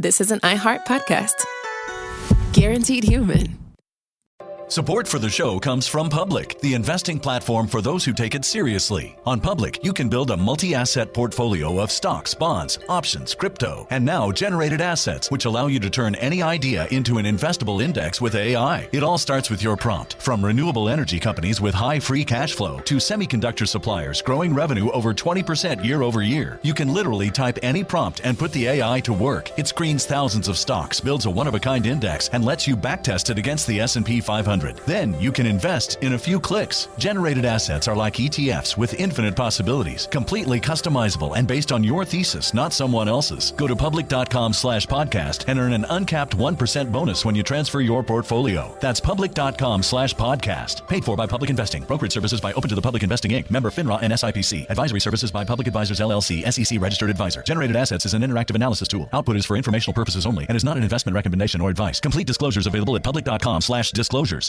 this is an iHeart podcast. Guaranteed human. Support for the show comes from Public, the investing platform for those who take it seriously. On Public, you can build a multi-asset portfolio of stocks, bonds, options, crypto, and now generated assets, which allow you to turn any idea into an investable index with AI. It all starts with your prompt. From renewable energy companies with high free cash flow to semiconductor suppliers growing revenue over 20% year over year, you can literally type any prompt and put the AI to work. It screens thousands of stocks, builds a one-of-a-kind index, and lets you backtest it against the S&P 500. Then you can invest in a few clicks. Generated assets are like ETFs with infinite possibilities, completely customizable and based on your thesis, not someone else's. Go to public.com/podcast and earn an uncapped 1% bonus when you transfer your portfolio. That's public.com/podcast. Paid for by Public Investing. Brokerage services by Open to the Public Investing Inc. Member FINRA and SIPC. Advisory services by Public Advisors LLC, SEC registered advisor. Generated assets is an interactive analysis tool. Output is for informational purposes only and is not an investment recommendation or advice. Complete disclosures available at public.com/disclosures.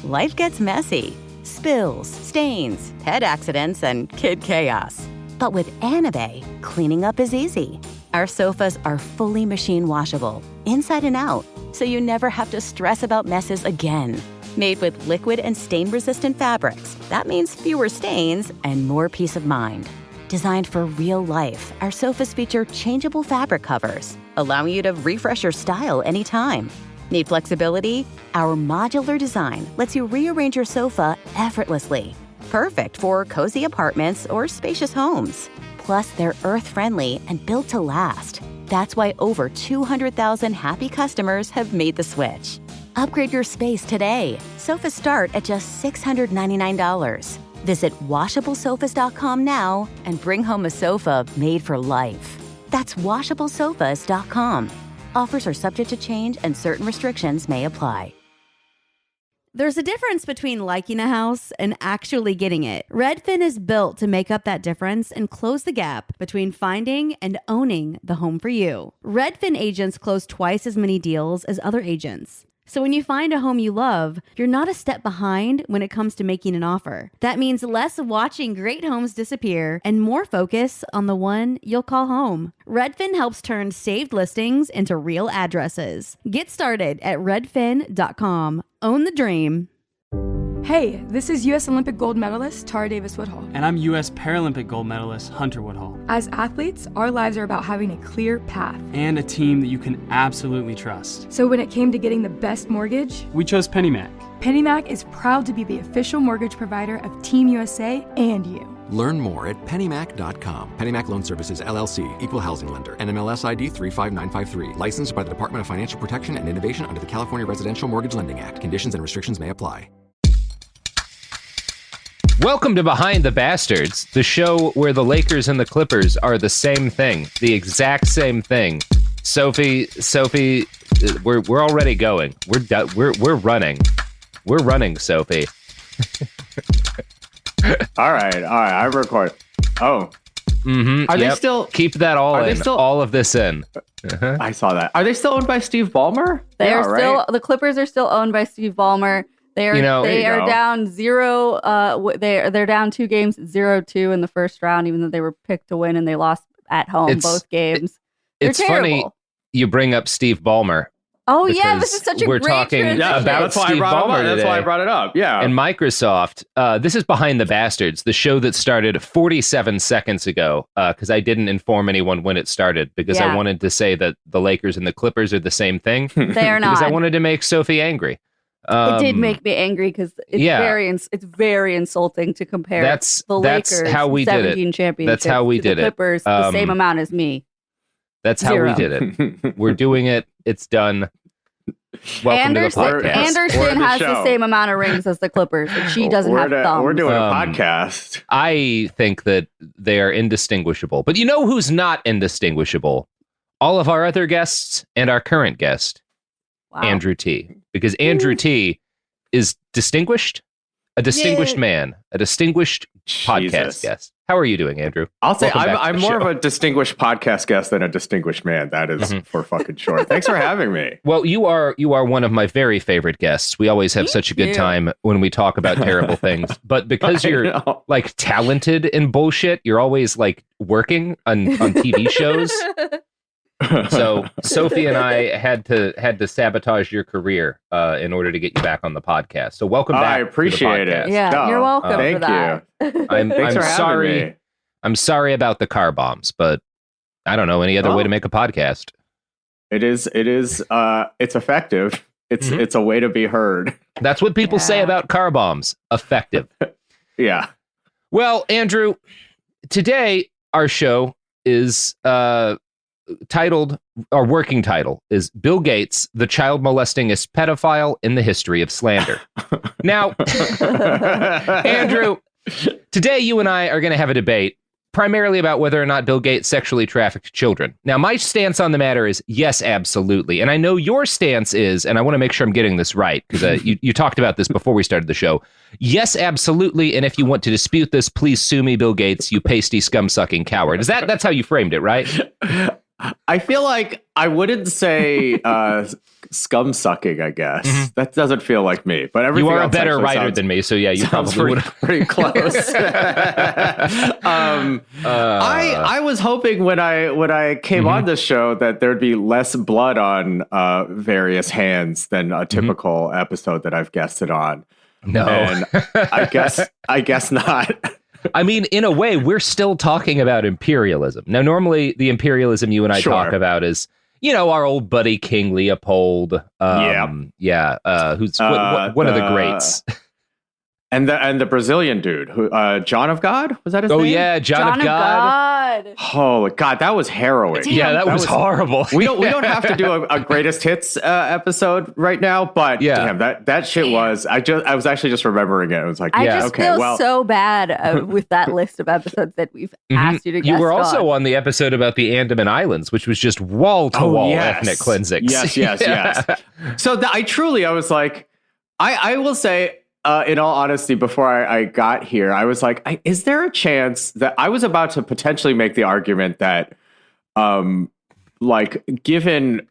Life gets messy. Spills, stains, head accidents, and kid chaos. But with Anabay, cleaning up is easy. Our sofas are fully machine washable, inside and out, so you never have to stress about messes again. Made with liquid and stain-resistant fabrics, that means fewer stains and more peace of mind. Designed for real life, our sofas feature changeable fabric covers, allowing you to refresh your style anytime. Need flexibility? Our modular design lets you rearrange your sofa effortlessly. Perfect for cozy apartments or spacious homes. Plus, they're earth-friendly and built to last. That's why over 200,000 happy customers have made the switch. Upgrade your space today. Sofas start at just $699. Visit washablesofas.com now and bring home a sofa made for life. That's washablesofas.com. Offers are subject to change and certain restrictions may apply. There's a difference between liking a house and actually getting it. Redfin is built to make up that difference and close the gap between finding and owning the home for you. Redfin agents close twice as many deals as other agents. So when you find a home you love, you're not a step behind when it comes to making an offer. That means less watching great homes disappear and more focus on the one you'll call home. Redfin helps turn saved listings into real addresses. Get started at redfin.com. Own the dream. Hey, this is U.S. Olympic gold medalist Tara Davis-Woodhull. And I'm U.S. Paralympic gold medalist Hunter Woodhull. As athletes, our lives are about having a clear path. And a team that you can absolutely trust. So when it came to getting the best mortgage, we chose PennyMac. PennyMac is proud to be the official mortgage provider of Team USA and you. Learn more at pennymac.com. PennyMac Loan Services, LLC, Equal Housing Lender, NMLS ID 35953. Licensed by the Department of Financial Protection and Innovation under the California Residential Mortgage Lending Act. Conditions and restrictions may apply. Welcome to Behind the Bastards, the show where the Lakers and the Clippers are the same thing, the exact same thing. Sophie, we're already going. We're running. We're running, Sophie. All right. I record. Oh. Mm-hmm. Are they still... Keep that all in. All of this in. Uh-huh. I saw that. Are they still owned by Steve Ballmer? They are still... Right? The Clippers are still owned by Steve Ballmer. They are down 0. They're down 2 games, 0-2 in the first round, even though they were picked to win and they lost at home both games. It's funny you bring up Steve Ballmer. Oh yeah, this is such a great transition. About Steve Ballmer today. That's why I brought it up. Yeah. And Microsoft. This is Behind the Bastards, the show that started 47 seconds ago, because I didn't inform anyone when it started, because I wanted to say that the Lakers and the Clippers are the same thing. They are not. Because I wanted to make Sophie angry. It did make me angry because it's very insulting to compare the Lakers how we 17 championships That's how we to the did Clippers the same amount as me. That's how we did it. We're doing it. It's done. Welcome to the podcast. Anderson has the same amount of rings as the Clippers, and she doesn't have thumbs. We're doing a podcast. I think that they are indistinguishable. But you know who's not indistinguishable? All of our other guests and our current guest, Andrew T. Because Andrew T. is distinguished, a distinguished man, a distinguished podcast guest. How are you doing, Andrew? I'll say I'm more of a distinguished podcast guest than a distinguished man. That is for fucking sure. Thanks for having me. Well, you are one of my very favorite guests. We always have such a good time when we talk about terrible things. But because you're like talented in bullshit, you're always like working on TV shows. So Sophie and I had to sabotage your career in order to get you back on the podcast. So welcome back. I appreciate it. Yeah, No, you're welcome thank for that. you. I'm Thanks for having sorry. me. I'm sorry about the car bombs, but I don't know any other way to make a podcast. It is. It's effective. It's a way to be heard. That's what people say about car bombs. Effective. Yeah. Well, Andrew, today our show is titled, our working title is Bill Gates, the child molestingest pedophile in the history of slander. Now, Andrew, today you and I are going to have a debate primarily about whether or not Bill Gates sexually trafficked children. Now, my stance on the matter is yes, absolutely. And I know your stance is, and I want to make sure I'm getting this right, because you talked about this before we started the show. Yes, absolutely. And if you want to dispute this, please sue me, Bill Gates, you pasty scum-sucking coward. That's how you framed it, right? I feel like I wouldn't say scum sucking, I guess. Mm-hmm. That doesn't feel like me. But everything you are a better writer than me, so yeah, you probably would have. Pretty close. I was hoping when I came on this show that there'd be less blood on various hands than a typical episode that I've guested on. No, and I guess not. I mean, in a way, we're still talking about imperialism. Now, normally the imperialism you and I talk about is, our old buddy King Leopold. Who's one of the greats. And the Brazilian dude, who John of God, was that his name? Oh yeah, John of God. Oh God, that was harrowing. Yeah, that was horrible. We don't have to do a greatest hits episode right now, but damn, that shit was. I was actually just remembering it. It was like, I feel so bad with that list of episodes that we've asked you to guest. You were also on the episode about the Andaman Islands, which was just wall to wall ethnic cleansing. Yes. So I was like, I will say. In all honesty, before I got here, I was like, is there a chance that I was about to potentially make the argument that, given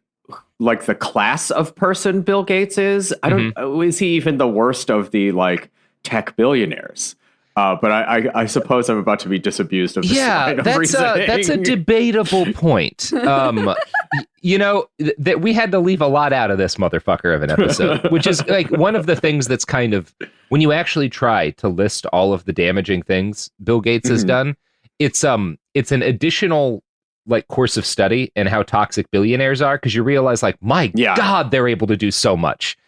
like the class of person Bill Gates is, is he even the worst of the tech billionaires? But I suppose I'm about to be disabused of this line of reasoning. That's a debatable point. That we had to leave a lot out of this motherfucker of an episode, which is one of the things that's kind of, when you actually try to list all of the damaging things Bill Gates has done, it's an additional course of study in how toxic billionaires are, because you realize my God, they're able to do so much.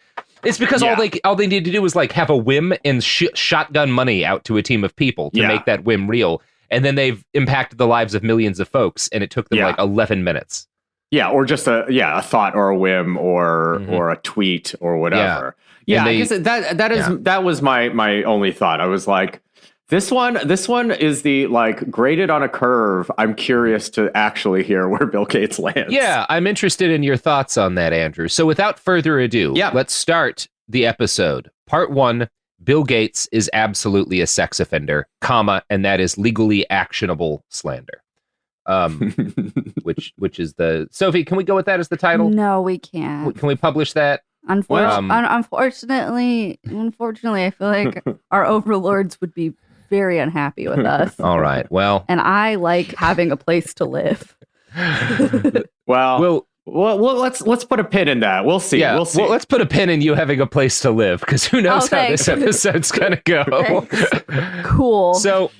It's because all they need to do is have a whim and shotgun money out to a team of people to make that whim real. And then they've impacted the lives of millions of folks, and it took them 11 minutes. Yeah, or just a thought or a whim or a tweet or whatever. Yeah, I guess that was my only thought. I was like, this one is the graded on a curve. I'm curious to actually hear where Bill Gates lands. Yeah, I'm interested in your thoughts on that, Andrew. So without further ado, let's start the episode. Part 1, Bill Gates is absolutely a sex offender, and that is legally actionable slander. Which is the Sophie? Can we go with that as the title? No, we can't. Can we publish that? Unfortunately, I feel like our overlords would be very unhappy with us. All right. Well, and I like having a place to live. Well, let's put a pin in that. We'll see. Yeah, we'll see. Well, let's put a pin in you having a place to live, because who knows how this episode's gonna go. Cool. So,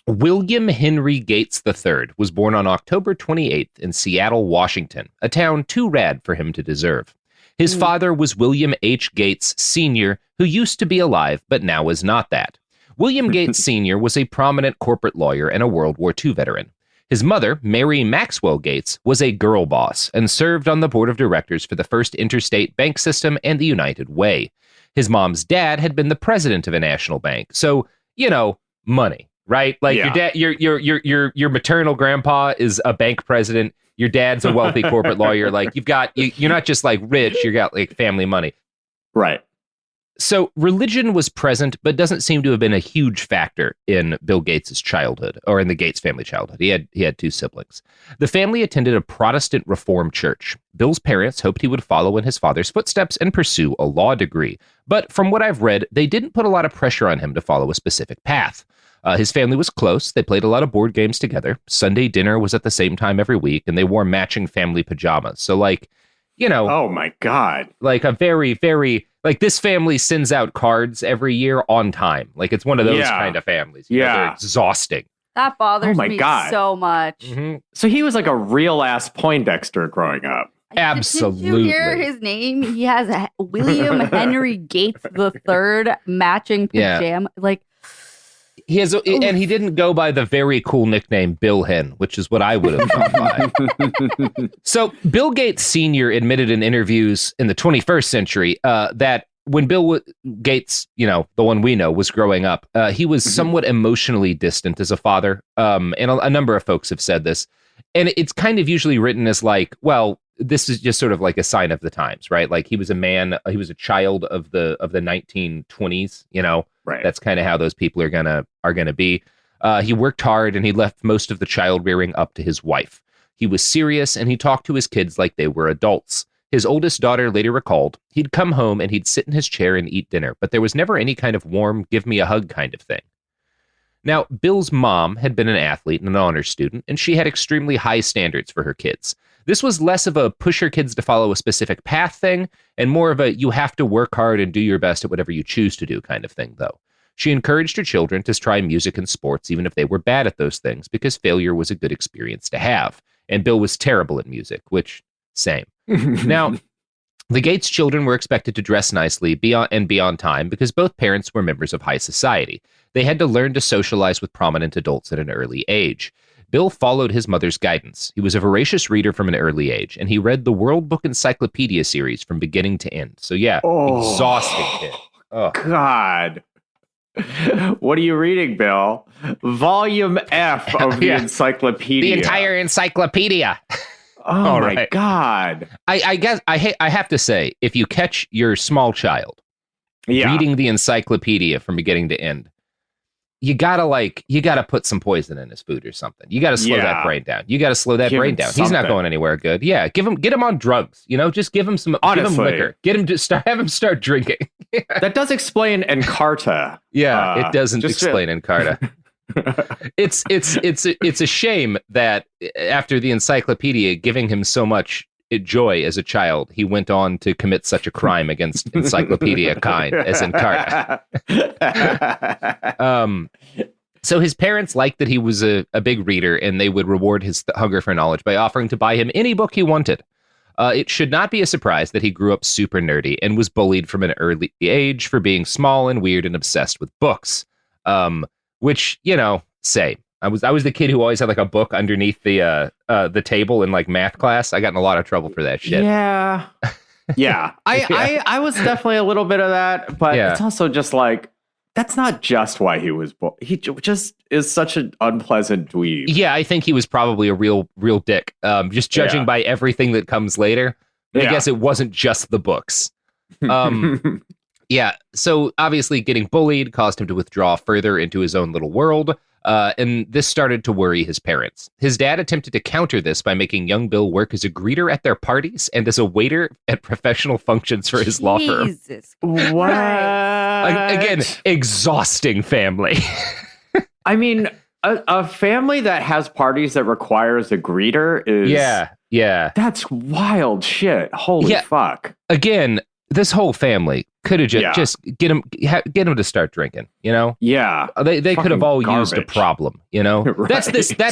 William Henry Gates III was born on October 28th in Seattle, Washington, a town too rad for him to deserve. His father was William H. Gates Sr., who used to be alive, but now is not that. William Gates Sr. was a prominent corporate lawyer and a World War II veteran. His mother, Mary Maxwell Gates, was a girl boss and served on the board of directors for the First Interstate Bank System and the United Way. His mom's dad had been the president of a national bank, so, money. Right? Your dad, your maternal grandpa is a bank president. Your dad's a wealthy corporate lawyer. You're not just rich, you got family money. Right. So religion was present, but doesn't seem to have been a huge factor in Bill Gates's childhood, or in the Gates family childhood. He had 2 siblings. The family attended a Protestant Reformed church. Bill's parents hoped he would follow in his father's footsteps and pursue a law degree. But from what I've read, they didn't put a lot of pressure on him to follow a specific path. His family was close. They played a lot of board games together. Sunday dinner was at the same time every week, and they wore matching family pajamas. So, like, you know. Oh, my God. Like a very, very, like this family sends out cards every year on time. Like it's one of those kind of families. You know, they're exhausting. That bothers me so much. Mm-hmm. So he was like a real ass Poindexter growing up. Absolutely. Did you hear his name? He has a William Henry Gates III matching pajama. Like he has, and he didn't go by the very cool nickname Bill Hen, which is what I would have gone by. So Bill Gates Sr. admitted in interviews in the 21st century that when Bill Gates, you know, the one we know, was growing up, he was somewhat emotionally distant as a father. And a number of folks have said this. And it's kind of usually written as like, well, this is just sort of like a sign of the times, right? Like he was a man, he was a child of the 1920s, you know. Right. That's kind of how those people are gonna be. He worked hard and he left most of the child rearing up to his wife. He was serious and he talked to his kids like they were adults. His oldest daughter later recalled, he'd come home and he'd sit in his chair and eat dinner, but there was never any kind of warm, give me a hug kind of thing. Now, Bill's mom had been an athlete and an honors student, and she had extremely high standards for her kids. This was less of a push your kids to follow a specific path thing, and more of a you have to work hard and do your best at whatever you choose to do kind of thing, though. She encouraged her children to try music and sports, even if they were bad at those things, because failure was a good experience to have. And Bill was terrible at music, which, same. Now, the Gates children were expected to dress nicely be on time because both parents were members of high society. They had to learn to socialize with prominent adults at an early age. Bill followed his mother's guidance. He was a voracious reader from an early age, and he read the World Book Encyclopedia series from beginning to end. So yeah, exhausting kid. Oh. God. What are you reading, Bill? Volume F of the encyclopedia. The entire encyclopedia. Oh my God. I guess I have to say, if you catch your small child reading the encyclopedia from beginning to end, you gotta put some poison in his food or something. You gotta slow that brain down. You gotta slow that brain down. He's not going anywhere good. Yeah, get him on drugs. You know, just give him some. Honestly, give him liquor. Get him to have him start drinking. That does explain Encarta. Yeah, it doesn't explain Encarta. It's a shame that after the encyclopedia giving him so much joy as a child, he went on to commit such a crime against encyclopedia kind as Encarta. So his parents liked that he was a big reader, and they would reward his hunger for knowledge by offering to buy him any book he wanted. It should not be a surprise that he grew up super nerdy and was bullied from an early age for being small and weird and obsessed with books. Which, you know, same. I was the kid who always had like a book underneath the table in like math class. I got in a lot of trouble for that shit. Yeah. Yeah. I was definitely a little bit of that, but it's also just like, that's not just why he was he just is such an unpleasant dweeb. Yeah, I think he was probably a real dick. Just judging by everything that comes later. I guess it wasn't just the books. Yeah, so obviously getting bullied caused him to withdraw further into his own little world, and this started to worry his parents. His dad attempted to counter this by making young Bill work as a greeter at their parties and as a waiter at professional functions for his law firm. Jesus. What? Again, exhausting family. I mean, a family that has parties that requires a greeter is... Yeah. That's wild shit. Holy fuck. Again, this whole family could have just get him to start drinking, you know? Yeah. They could have all used a problem, you know? Right. That's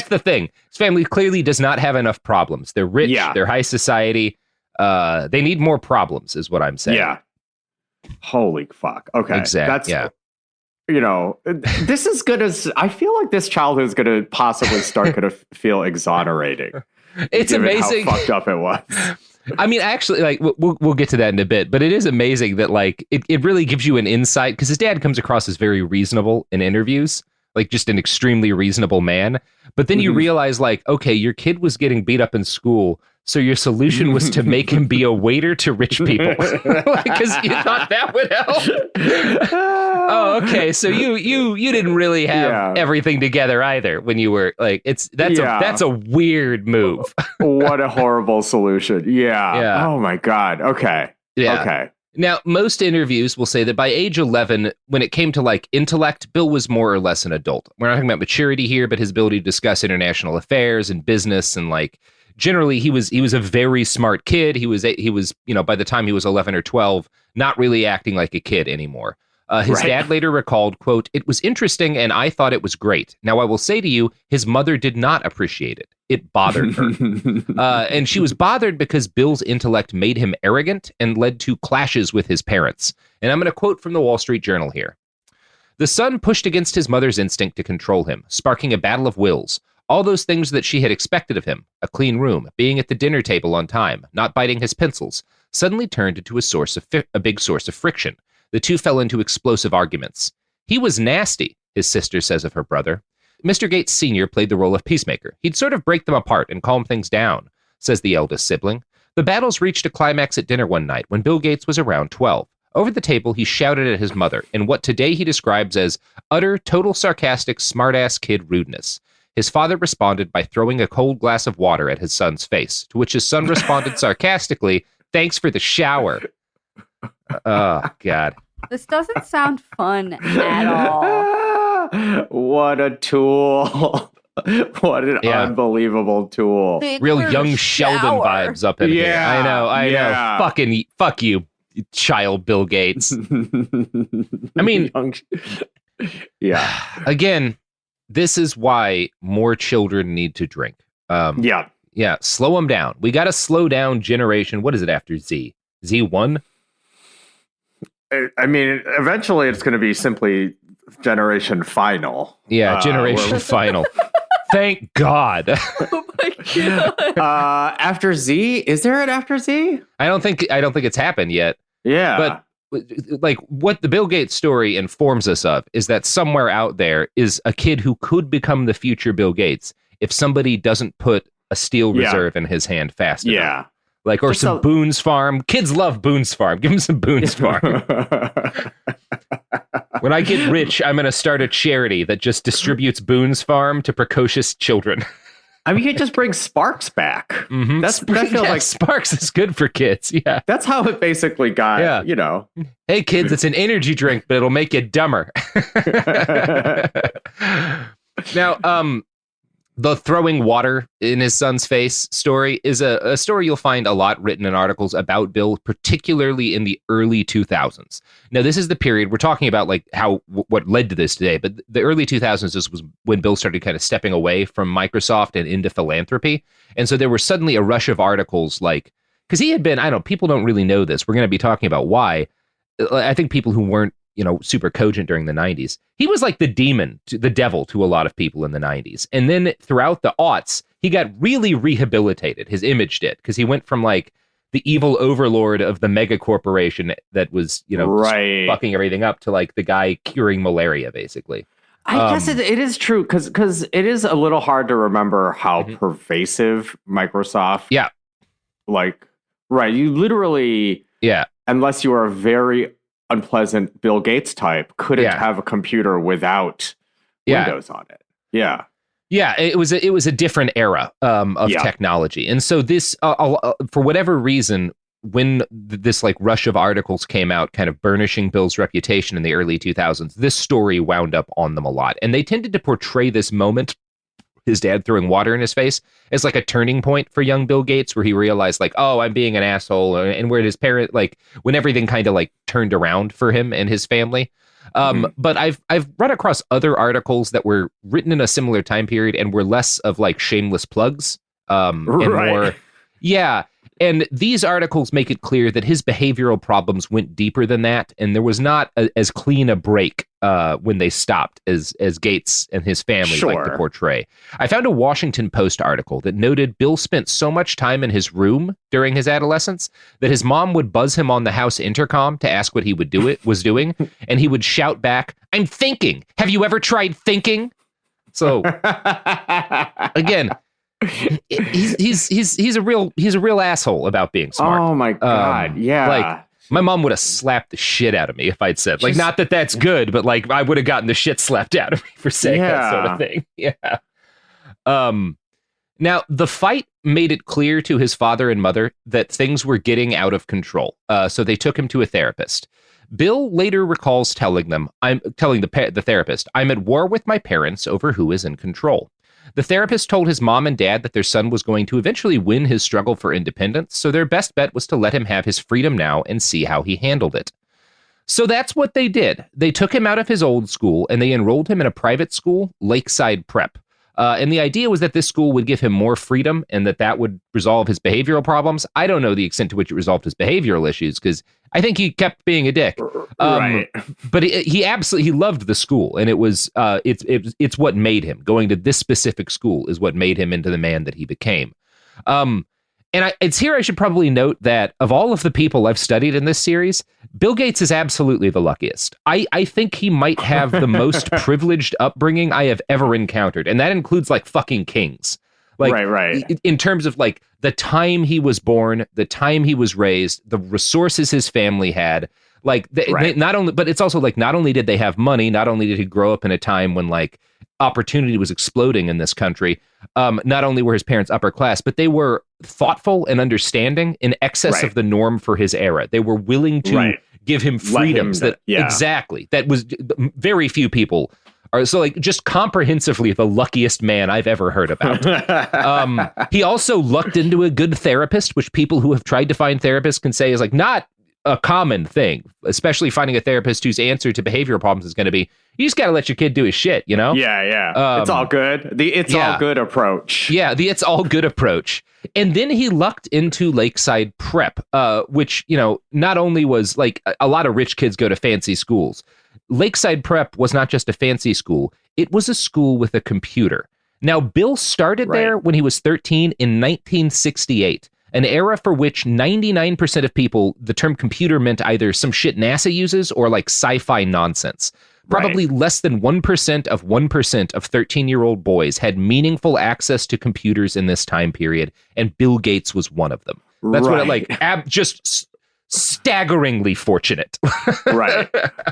the thing. His family clearly does not have enough problems. They're rich, they're high society. They need more problems, is what I'm saying. Yeah. Holy fuck. Okay. Exactly. You know, this is good as I feel like this childhood is going to possibly start going to feel exonerating. It's amazing how fucked up it was. I mean, actually, like we'll get to that in a bit, but it is amazing that like it really gives you an insight because his dad comes across as very reasonable in interviews, like just an extremely reasonable man. But then you realize like, okay, your kid was getting beat up in school. So your solution was to make him be a waiter to rich people because you thought that would help. Oh, okay. So you didn't really have everything together either when you were like, that's a weird move. What a horrible solution. Yeah. Oh my God. Okay. Yeah. Okay. Now, most interviews will say that by age 11, when it came to like intellect, Bill was more or less an adult. We're not talking about maturity here, but his ability to discuss international affairs and business and like generally he was a very smart kid. He was, by the time he was 11 or 12, not really acting like a kid anymore. His dad later recalled, quote, "It was interesting and I thought it was great. Now, I will say to you, his mother did not appreciate it. It bothered her." And she was bothered because Bill's intellect made him arrogant and led to clashes with his parents. And I'm going to quote from the Wall Street Journal here. "The son pushed against his mother's instinct to control him, sparking a battle of wills. All those things that she had expected of him, a clean room, being at the dinner table on time, not biting his pencils, suddenly turned into a big source of friction. The two fell into explosive arguments. He was nasty," his sister says of her brother. "Mr. Gates Sr. played the role of peacemaker. He'd sort of break them apart and calm things down," says the eldest sibling. "The battles reached a climax at dinner one night when Bill Gates was around 12. Over the table, he shouted at his mother in what today he describes as utter, total sarcastic, smart-ass kid rudeness. His father responded by throwing a cold glass of water at his son's face, to which his son responded sarcastically, 'Thanks for the shower.'" Oh, God. This doesn't sound fun at all. What a tool. What an unbelievable tool. Real young Sheldon vibes up in here. I know. Fuck you, child Bill Gates. I mean, again, this is why more children need to drink. Yeah, slow them down. We got to slow down generation. What is it after Z? Z1? I mean, eventually it's going to be simply generation final. Yeah, generation final. Thank God. Oh my God. After Z, is there an after Z? I don't think it's happened yet. Yeah. But like what the Bill Gates story informs us of is that somewhere out there is a kid who could become the future Bill Gates if somebody doesn't put a steel reserve in his hand fast enough. Yeah. Like, or just some Boone's Farm. Kids love Boone's Farm. Give them some Boone's Farm. When I get rich, I'm going to start a charity that just distributes Boone's Farm to precocious children. I mean, you just bring Sparks back. Mm-hmm. That feels like Sparks is good for kids. Yeah. That's how it basically got, Hey, kids, it's an energy drink, but it'll make you dumber. Now, the throwing water in his son's face story is a story you'll find a lot written in articles about Bill, particularly in the early 2000s. Now, this is the period we're talking about, like what led to this today, but the early 2000s was when Bill started kind of stepping away from Microsoft and into philanthropy. And so there was suddenly a rush of articles because he had been, people don't really know this. We're going to be talking about why. I think people who weren't, super cogent during the 90s. He was like the devil to a lot of people in the 90s. And then throughout the aughts, he got really rehabilitated. His image did, because he went from like the evil overlord of the mega corporation that was, fucking everything up to like the guy curing malaria, basically. I guess it is true, because it is a little hard to remember how pervasive Microsoft. Yeah. You literally. Yeah. Unless you are a very unpleasant Bill Gates type, couldn't have a computer without Windows on it. Yeah. Yeah, it was a different era of technology. And so this, for whatever reason, when this like rush of articles came out kind of burnishing Bill's reputation in the early 2000s, this story wound up on them a lot. And they tended to portray this moment, his dad throwing water in his face, as like a turning point for young Bill Gates, where he realized like, oh, I'm being an asshole, and where his parent, like when everything kind of like turned around for him and his family. But I've run across other articles that were written in a similar time period and were less of like shameless plugs, and more, And these articles make it clear that his behavioral problems went deeper than that, and there was not as clean a break when they stopped as Gates and his family like to portray. I found a Washington Post article that noted Bill spent so much time in his room during his adolescence that his mom would buzz him on the house intercom to ask what he was doing, and he would shout back, "I'm thinking. Have you ever tried thinking?" So again, he's a real asshole about being smart. Oh my God. Like my mom would have slapped the shit out of me if I'd said like, not that that's good, but like I would have gotten the shit slapped out of me for saying that sort of thing. Yeah. Now the fight made it clear to his father and mother that things were getting out of control. So they took him to a therapist. Bill later recalls telling the therapist, "I'm at war with my parents over who is in control." The therapist told his mom and dad that their son was going to eventually win his struggle for independence, so their best bet was to let him have his freedom now and see how he handled it. So that's what they did. They took him out of his old school and they enrolled him in a private school, Lakeside Prep. And the idea was that this school would give him more freedom and that would resolve his behavioral problems. I don't know the extent to which it resolved his behavioral issues because I think he kept being a dick. Right. But he loved the school, and it was it's what made him. Going to this specific school is what made him into the man that he became. It's here I should probably note that of all of the people I've studied in this series, Bill Gates is absolutely the luckiest. I think he might have the most privileged upbringing I have ever encountered. And that includes like fucking kings. Like, right. In terms of like the time he was born, the time he was raised, the resources his family had. Like they not only, but it's also like not only did they have money, not only did he grow up in a time when like opportunity was exploding in this country. Not only were his parents upper class, but they were thoughtful and understanding in excess of the norm for his era. They were willing to give him freedoms exactly. That was very few people are. So like just comprehensively the luckiest man I've ever heard about. He also lucked into a good therapist, which people who have tried to find therapists can say is like not a common thing, especially finding a therapist whose answer to behavioral problems is going to be, you just got to let your kid do his shit, you know? Yeah. It's all good. The all good approach. Yeah, the it's all good approach. And then he lucked into Lakeside Prep, which, you know, not only was like a lot of rich kids go to fancy schools. Lakeside Prep was not just a fancy school. It was a school with a computer. Now, Bill started there when he was 13 in 1968. An era for which 99% of people, the term computer meant either some shit NASA uses or like sci-fi nonsense. Probably less than 1% of 1% of 13-year-old boys had meaningful access to computers in this time period, and Bill Gates was one of them. That's what it like, just staggeringly fortunate. Right.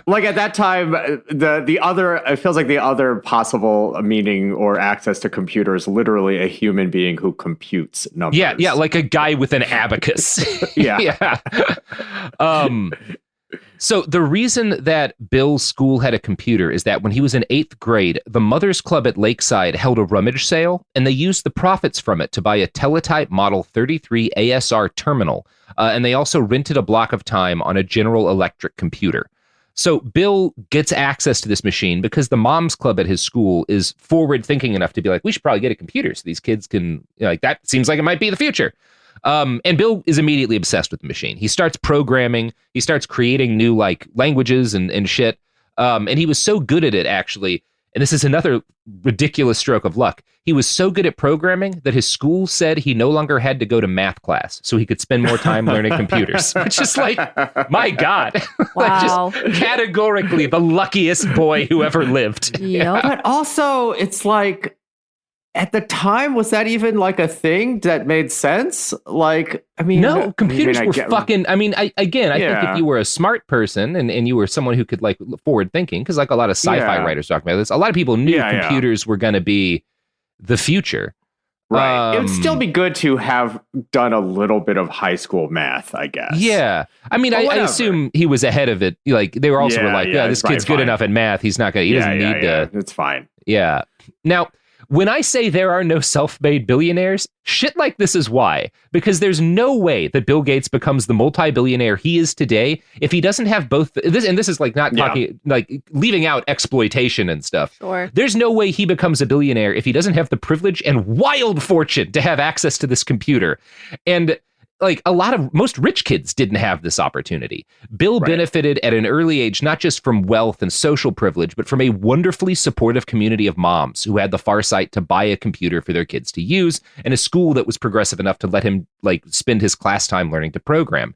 Like at that time, the other, it feels like the other possible meaning or access to computers, literally a human being who computes numbers. Yeah, like a guy with an abacus. Yeah. So the reason that Bill's school had a computer is that when he was in 8th grade, the Mothers Club at Lakeside held a rummage sale, and they used the profits from it to buy a Teletype Model 33 ASR terminal, and they also rented a block of time on a General Electric computer. So Bill gets access to this machine because the Moms Club at his school is forward-thinking enough to be like, we should probably get a computer so these kids can, you know, like, that seems like it might be the future. And Bill is immediately obsessed with the machine. He starts programming. He starts creating new like languages and shit. And he was so good at it, actually. And this is another ridiculous stroke of luck. He was so good at programming that his school said he no longer had to go to math class so he could spend more time learning computers, which is like, my God, wow. Like just categorically the luckiest boy who ever lived. Yep. But also it's like, at the time, was that even like a thing that made sense? Like, I mean, no, computers were fucking. I mean, I think if you were a smart person and you were someone who could like forward thinking, because like a lot of sci-fi writers talk about this, a lot of people knew computers were going to be the future. Right. It would still be good to have done a little bit of high school math, I guess. Yeah. I mean, I assume he was ahead of it. Like they were also were like, this kid's good enough at math. He's not going to, he doesn't need to. It's fine. Yeah. Now, when I say there are no self-made billionaires, shit like this is why. Because there's no way that Bill Gates becomes the multi-billionaire he is today if he doesn't have both. This is like not talking, like leaving out exploitation and stuff. Sure. There's no way he becomes a billionaire if he doesn't have the privilege and wild fortune to have access to this computer. And like most rich kids didn't have this opportunity. Bill benefited at an early age, not just from wealth and social privilege, but from a wonderfully supportive community of moms who had the foresight to buy a computer for their kids to use and a school that was progressive enough to let him like spend his class time learning to program.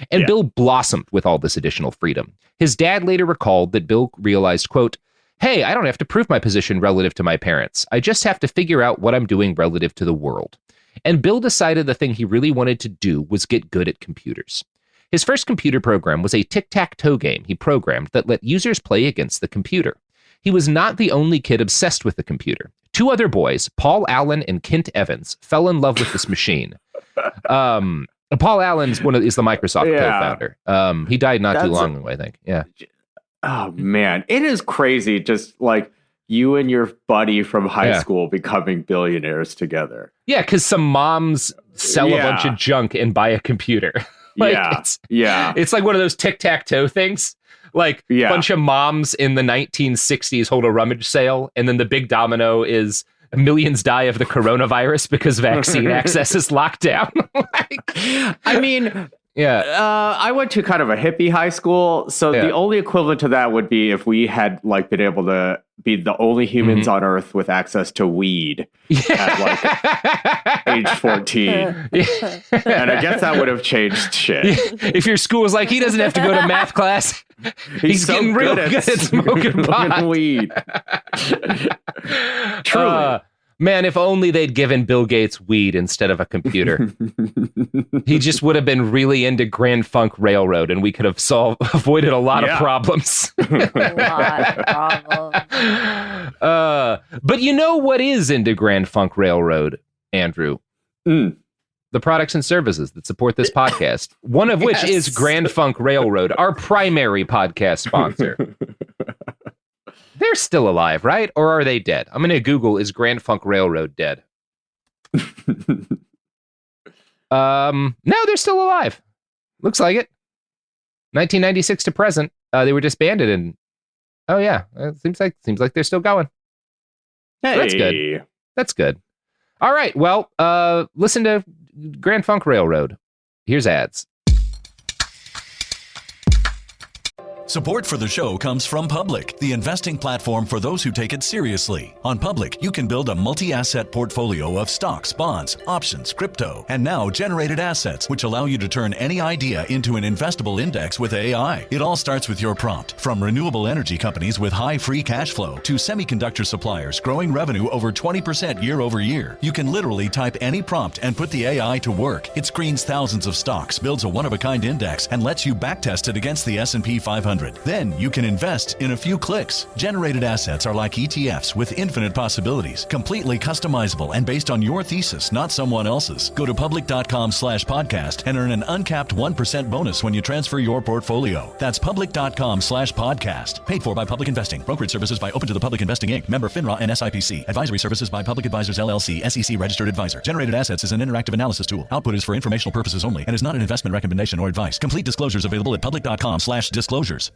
And Bill blossomed with all this additional freedom. His dad later recalled that Bill realized, quote, "Hey, I don't have to prove my position relative to my parents. I just have to figure out what I'm doing relative to the world." And Bill decided the thing he really wanted to do was get good at computers. His first computer program was a tic-tac-toe game he programmed that let users play against the computer. He was not the only kid obsessed with the computer. two other boys, Paul Allen and Kent Evans, fell in love with this machine. Paul Allen's is the Microsoft co-founder. He died not too long ago, I think. Yeah. Oh man, it is crazy. Just like you and your buddy from high school becoming billionaires together. Yeah, because some moms sell a bunch of junk and buy a computer. It's like one of those tic-tac-toe things. Like a bunch of moms in the 1960s hold a rummage sale, and then the big domino is millions die of the coronavirus because vaccine access is locked down. I mean, I went to kind of a hippie high school, so the only equivalent to that would be if we had like been able to be the only humans on Earth with access to weed at like age 14. And I guess that would have changed shit. If your school was like, he doesn't have to go to math class. He's so getting real good at smoking pot. Weed. Truly. Man, if only they'd given Bill Gates weed instead of a computer. He just would have been really into Grand Funk Railroad, and we could have avoided a lot of problems. But you know what is into Grand Funk Railroad, Andrew? The products and services that support this podcast. One of which is Grand Funk Railroad, our primary podcast sponsor. They're still alive, right? Or are they dead? I'm going to Google, is Grand Funk Railroad dead? No, they're still alive. Looks like it. 1996 to present. They were disbanded and it seems like they're still going. Hey. So that's good. That's good. All right. Well, listen to Grand Funk Railroad. Here's ads. Support for the show comes from Public, the investing platform for those who take it seriously. On Public, you can build a multi-asset portfolio of stocks, bonds, options, crypto, and now generated assets, which allow you to turn any idea into an investable index with AI. It all starts with your prompt. From renewable energy companies with high free cash flow to semiconductor suppliers growing revenue over 20% year over year, you can literally type any prompt and put the AI to work. It screens thousands of stocks, builds a one-of-a-kind index, and lets you backtest it against the S&P 500. Then you can invest in a few clicks. Generated assets are like ETFs with infinite possibilities, completely customizable and based on your thesis, not someone else's. Go to public.com/podcast and earn an uncapped 1% bonus when you transfer your portfolio. That's public.com/podcast. Paid for by Public Investing. Brokerage services by Open to the Public Investing Inc. Member FINRA and SIPC. Advisory services by Public Advisors LLC, SEC registered advisor. Generated assets is an interactive analysis tool. Output is for informational purposes only and is not an investment recommendation or advice. Complete disclosures available at public.com/disclosures.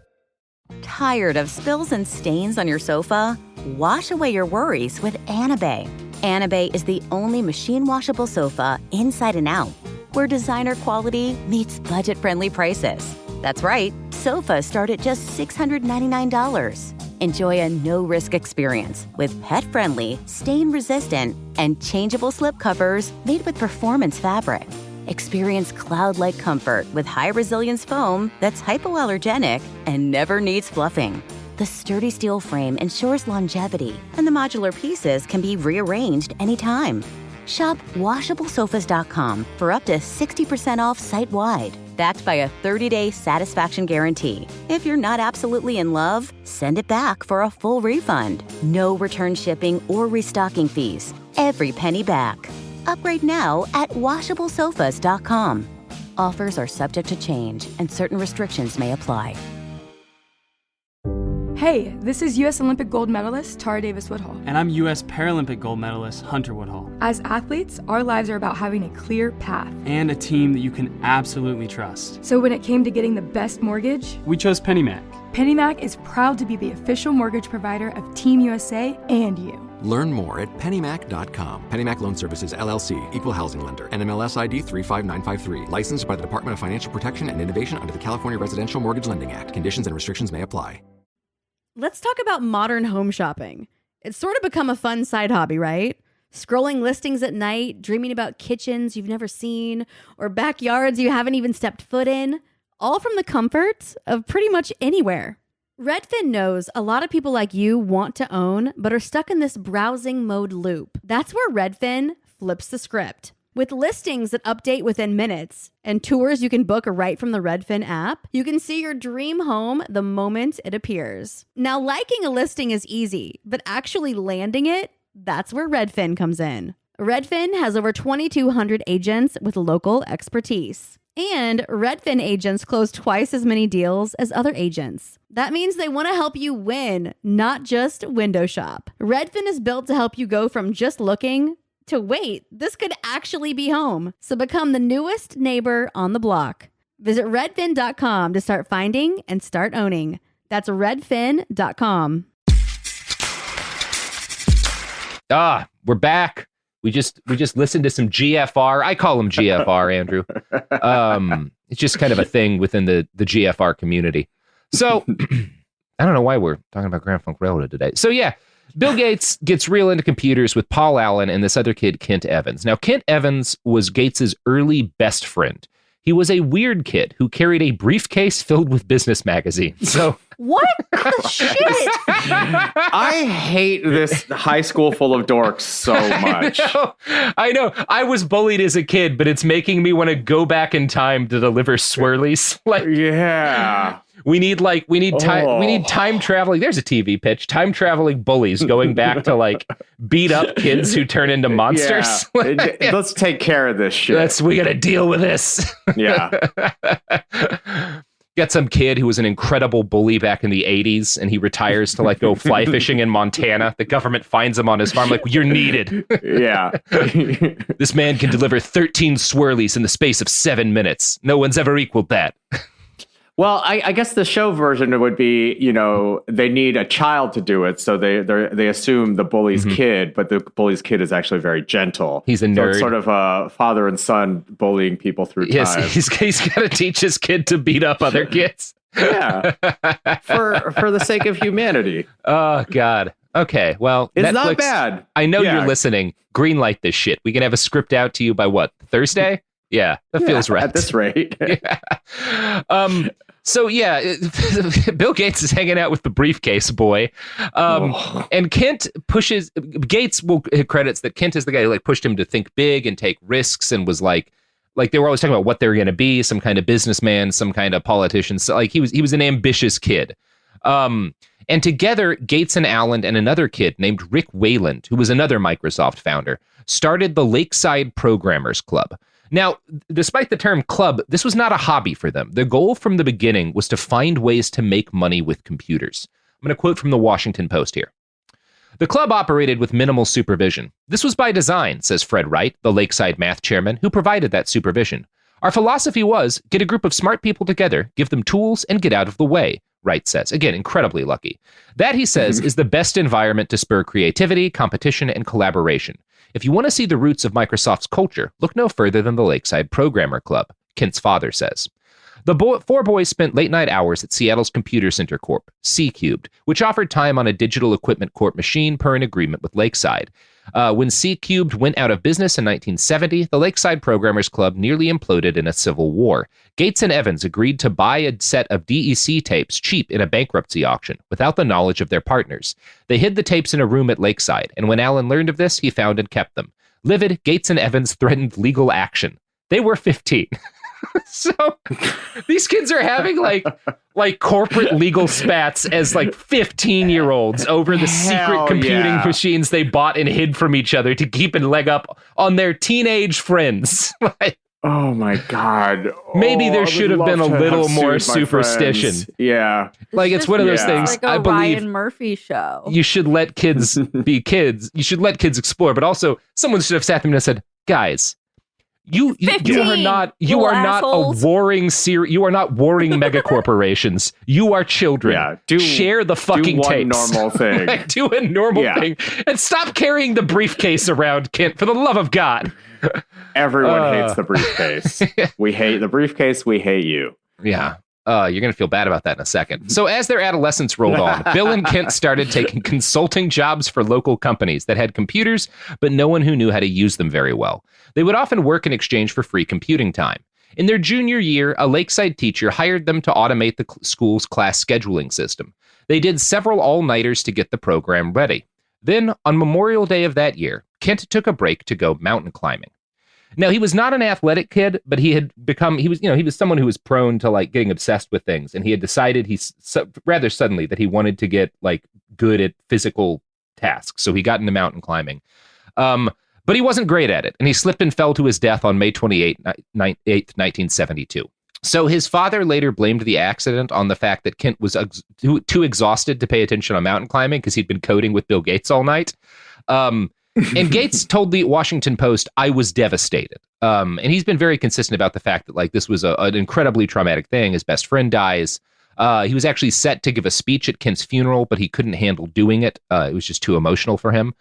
Tired of spills and stains on your sofa? Wash away your worries with Anabay. Anabay is the only machine washable sofa inside and out, where designer quality meets budget-friendly prices. That's right, sofas start at just $699. Enjoy a no-risk experience with pet-friendly, stain-resistant, and changeable slip covers made with performance fabric. Experience cloud-like comfort with high-resilience foam that's hypoallergenic and never needs fluffing. The sturdy steel frame ensures longevity, and the modular pieces can be rearranged anytime. Shop WashableSofas.com for up to 60% off site-wide, backed by a 30-day satisfaction guarantee. If you're not absolutely in love, send it back for a full refund. No return shipping or restocking fees. Every penny back. Upgrade now at WashableSofas.com. Offers are subject to change, and certain restrictions may apply. Hey, this is U.S. Olympic gold medalist Tara Davis-Woodhull. And I'm U.S. Paralympic gold medalist Hunter Woodhull. As athletes, our lives are about having a clear path. And a team that you can absolutely trust. So when it came to getting the best mortgage, we chose PennyMac. PennyMac is proud to be the official mortgage provider of Team USA and you. Learn more at pennymac.com. PennyMac Loan Services, LLC, Equal Housing Lender, NMLS ID 35953. Licensed by the Department of Financial Protection and Innovation under the California Residential Mortgage Lending Act. Conditions and restrictions may apply. Let's talk about modern home shopping. It's sort of become a fun side hobby, right? Scrolling listings at night, dreaming about kitchens you've never seen, or backyards you haven't even stepped foot in, all from the comfort of pretty much anywhere. Redfin knows a lot of people like you want to own, but are stuck in this browsing mode loop. That's where Redfin flips the script. With listings that update within minutes and tours you can book right from the Redfin app, you can see your dream home the moment it appears. Now, liking a listing is easy, but actually landing it That's where Redfin comes in. Redfin has over 2,200 agents with local expertise. And Redfin agents close twice as many deals as other agents. That means they want to help you win, not just window shop. Redfin is built to help you go from just looking to wait, this could actually be home. So become the newest neighbor on the block. Visit redfin.com to start finding and start owning. That's redfin.com. We're back. We just listened to some GFR. I call them GFR, Andrew. It's just kind of a thing within the GFR community. So I don't know why we're talking about Grand Funk Railroad today. So yeah, Bill Gates gets real into computers with Paul Allen and this other kid, Kent Evans. Now, Kent Evans was Gates's early best friend. He was a weird kid who carried a briefcase filled with business magazines. So what the shit? I hate this high school full of dorks so much. I know. I was bullied as a kid, but it's making me want to go back in time to deliver swirlies. Yeah. We need time traveling. There's a TV pitch. Time traveling bullies going back to beat up kids who turn into monsters. Yeah. Let's take care of this shit. We got to deal with this. Yeah. Got some kid who was an incredible bully back in the 80s, and he retires to go fly fishing in Montana. The government finds him on his farm. You're needed. Yeah. This man can deliver 13 swirlies in the space of 7 minutes. No one's ever equaled that. Well, I guess the show version would be, they need a child to do it, so they assume the bully's kid, but the bully's kid is actually very gentle. He's a nerd. So it's sort of a father and son bullying people through time. Yes, he's got to teach his kid to beat up other kids. Yeah, for the sake of humanity. Oh, God. Okay, well, it's Netflix, not bad. I know you're listening. Greenlight this shit. We can have a script out to you by what, Thursday? Yeah, that feels right. At this rate. Yeah. So yeah, Bill Gates is hanging out with the briefcase boy, and Kent pushes. Gates will credits that Kent is the guy who pushed him to think big and take risks, and was like they were always talking about what they were going to be, some kind of businessman, some kind of politician. So he was an ambitious kid. And together, Gates and Allen and another kid named Rick Wayland, who was another Microsoft founder, started the Lakeside Programmers Club. Now, despite the term club, this was not a hobby for them. The goal from the beginning was to find ways to make money with computers. I'm going to quote from the Washington Post here. The club operated with minimal supervision. This was by design, says Fred Wright, the Lakeside math chairman, who provided that supervision. Our philosophy was, get a group of smart people together, give them tools, and get out of the way, Wright says. Again, incredibly lucky. That, he says, is the best environment to spur creativity, competition, and collaboration. If you want to see the roots of Microsoft's culture, look no further than the Lakeside Programmer Club, Kent's father says. The four boys spent late-night hours at Seattle's Computer Center Corp., C-Cubed, which offered time on a Digital Equipment Corp machine per an agreement with Lakeside. When C-Cubed went out of business in 1970, the Lakeside Programmers Club nearly imploded in a civil war. Gates and Evans agreed to buy a set of DEC tapes cheap in a bankruptcy auction, without the knowledge of their partners. They hid the tapes in a room at Lakeside, and when Allen learned of this, he found and kept them. Livid, Gates and Evans threatened legal action. They were 15. So these kids are having like corporate legal spats as 15-year-olds over the secret computing machines they bought and hid from each other to keep a leg up on their teenage friends. Oh my God. Maybe there should have been a little more superstition. Yeah. It's one of those things. Like a Ryan Murphy show. You should let kids be kids. You should let kids explore, but also someone should have sat them and said, guys, you are not warring mega corporations. You are children. Yeah, share the fucking tapes. Normal thing. Do a normal thing and stop carrying the briefcase around, Kent, for the love of God. Everyone hates the briefcase. We hate the briefcase. We hate you. Yeah. You're going to feel bad about that in a second. So as their adolescence rolled on, Bill and Kent started taking consulting jobs for local companies that had computers, but no one who knew how to use them very well. They would often work in exchange for free computing time. In their junior year, a Lakeside teacher hired them to automate the school's class scheduling system. They did several all-nighters to get the program ready. Then, on Memorial Day of that year, Kent took a break to go mountain climbing. Now, he was not an athletic kid, but he was someone who was prone to getting obsessed with things. And he had decided rather suddenly that he wanted to get good at physical task. So he got into mountain climbing. But he wasn't great at it, and he slipped and fell to his death on May 28th, 1972. So his father later blamed the accident on the fact that Kent was too exhausted to pay attention on mountain climbing because he'd been coding with Bill Gates all night. And Gates told the Washington Post, "I was devastated." And he's been very consistent about the fact that like this was an incredibly traumatic thing. His best friend dies. He was actually set to give a speech at Kent's funeral, but he couldn't handle doing it. It was just too emotional for him.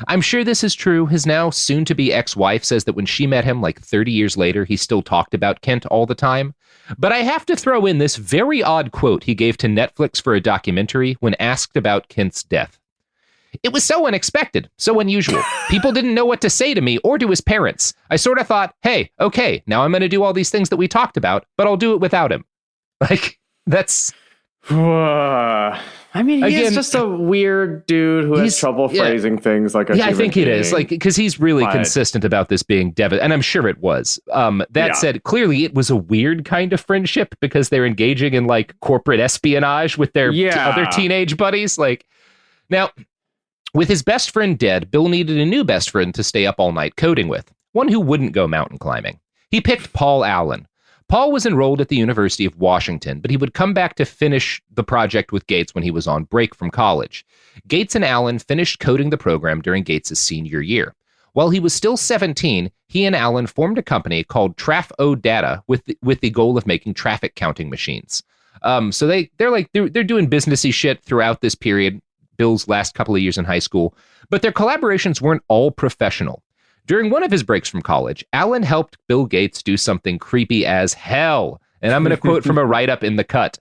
I'm sure this is true. His now soon-to-be ex-wife says that when she met him like 30 years later, he still talked about Kent all the time. But I have to throw in this very odd quote he gave to Netflix for a documentary when asked about Kent's death. "It was so unexpected, so unusual. People didn't know what to say to me or to his parents. I sort of thought, hey, okay, now I'm going to do all these things that we talked about, but I'll do it without him." Like, that's... I mean, he's just a weird dude who has trouble phrasing things like a human I think being. It is. Like, because he's really consistent about this being and I'm sure it was. That said, clearly it was a weird kind of friendship because they're engaging in like corporate espionage with their other teenage buddies. Like, now, with his best friend dead, Bill needed a new best friend to stay up all night coding with, one who wouldn't go mountain climbing. He picked Paul Allen. Paul was enrolled at the University of Washington, but he would come back to finish the project with Gates when he was on break from college. Gates and Allen finished coding the program during Gates' senior year. While he was still 17, he and Allen formed a company called Traf-O-Data with the goal of making traffic counting machines. So they're doing businessy shit throughout this period, Bill's last couple of years in high school, but their collaborations weren't all professional. During one of his breaks from college, Allen helped Bill Gates do something creepy as hell. And I'm going to quote from a write-up in The Cut.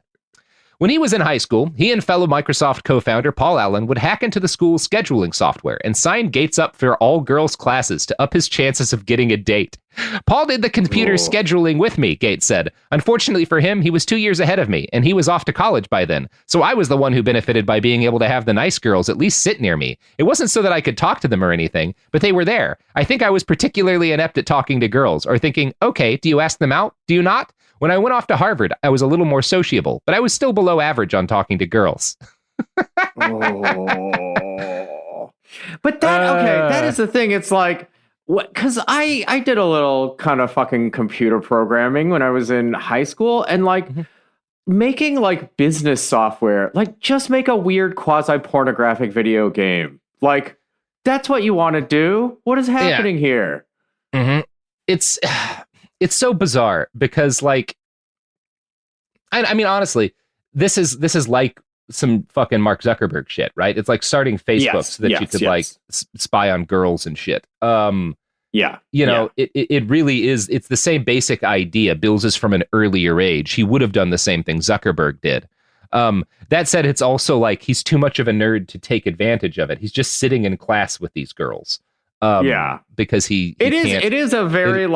When he was in high school, he and fellow Microsoft co-founder Paul Allen would hack into the school's scheduling software and sign Gates up for all-girls classes to up his chances of getting a date. "Paul did the computer scheduling with me," Gates said. "Unfortunately for him, he was 2 years ahead of me, and he was off to college by then. So I was the one who benefited by being able to have the nice girls at least sit near me. It wasn't so that I could talk to them or anything, but they were there. I think I was particularly inept at talking to girls, or thinking, okay, do you ask them out? Do you not? When I went off to Harvard, I was a little more sociable, but I was still below average on talking to girls." But that is the thing. It's like, because I did a little kind of fucking computer programming when I was in high school, and like making like business software, like just make a weird quasi-pornographic video game. Like, that's what you want to do? What is happening here? Mm-hmm. It's so bizarre because, like, I mean, honestly, this is like some fucking Mark Zuckerberg shit, right? It's like starting Facebook so that you could like spy on girls and shit. It really is. It's the same basic idea. Bill's is from an earlier age. He would have done the same thing Zuckerberg did. That said, it's also like he's too much of a nerd to take advantage of it. He's just sitting in class with these girls. Because it is a very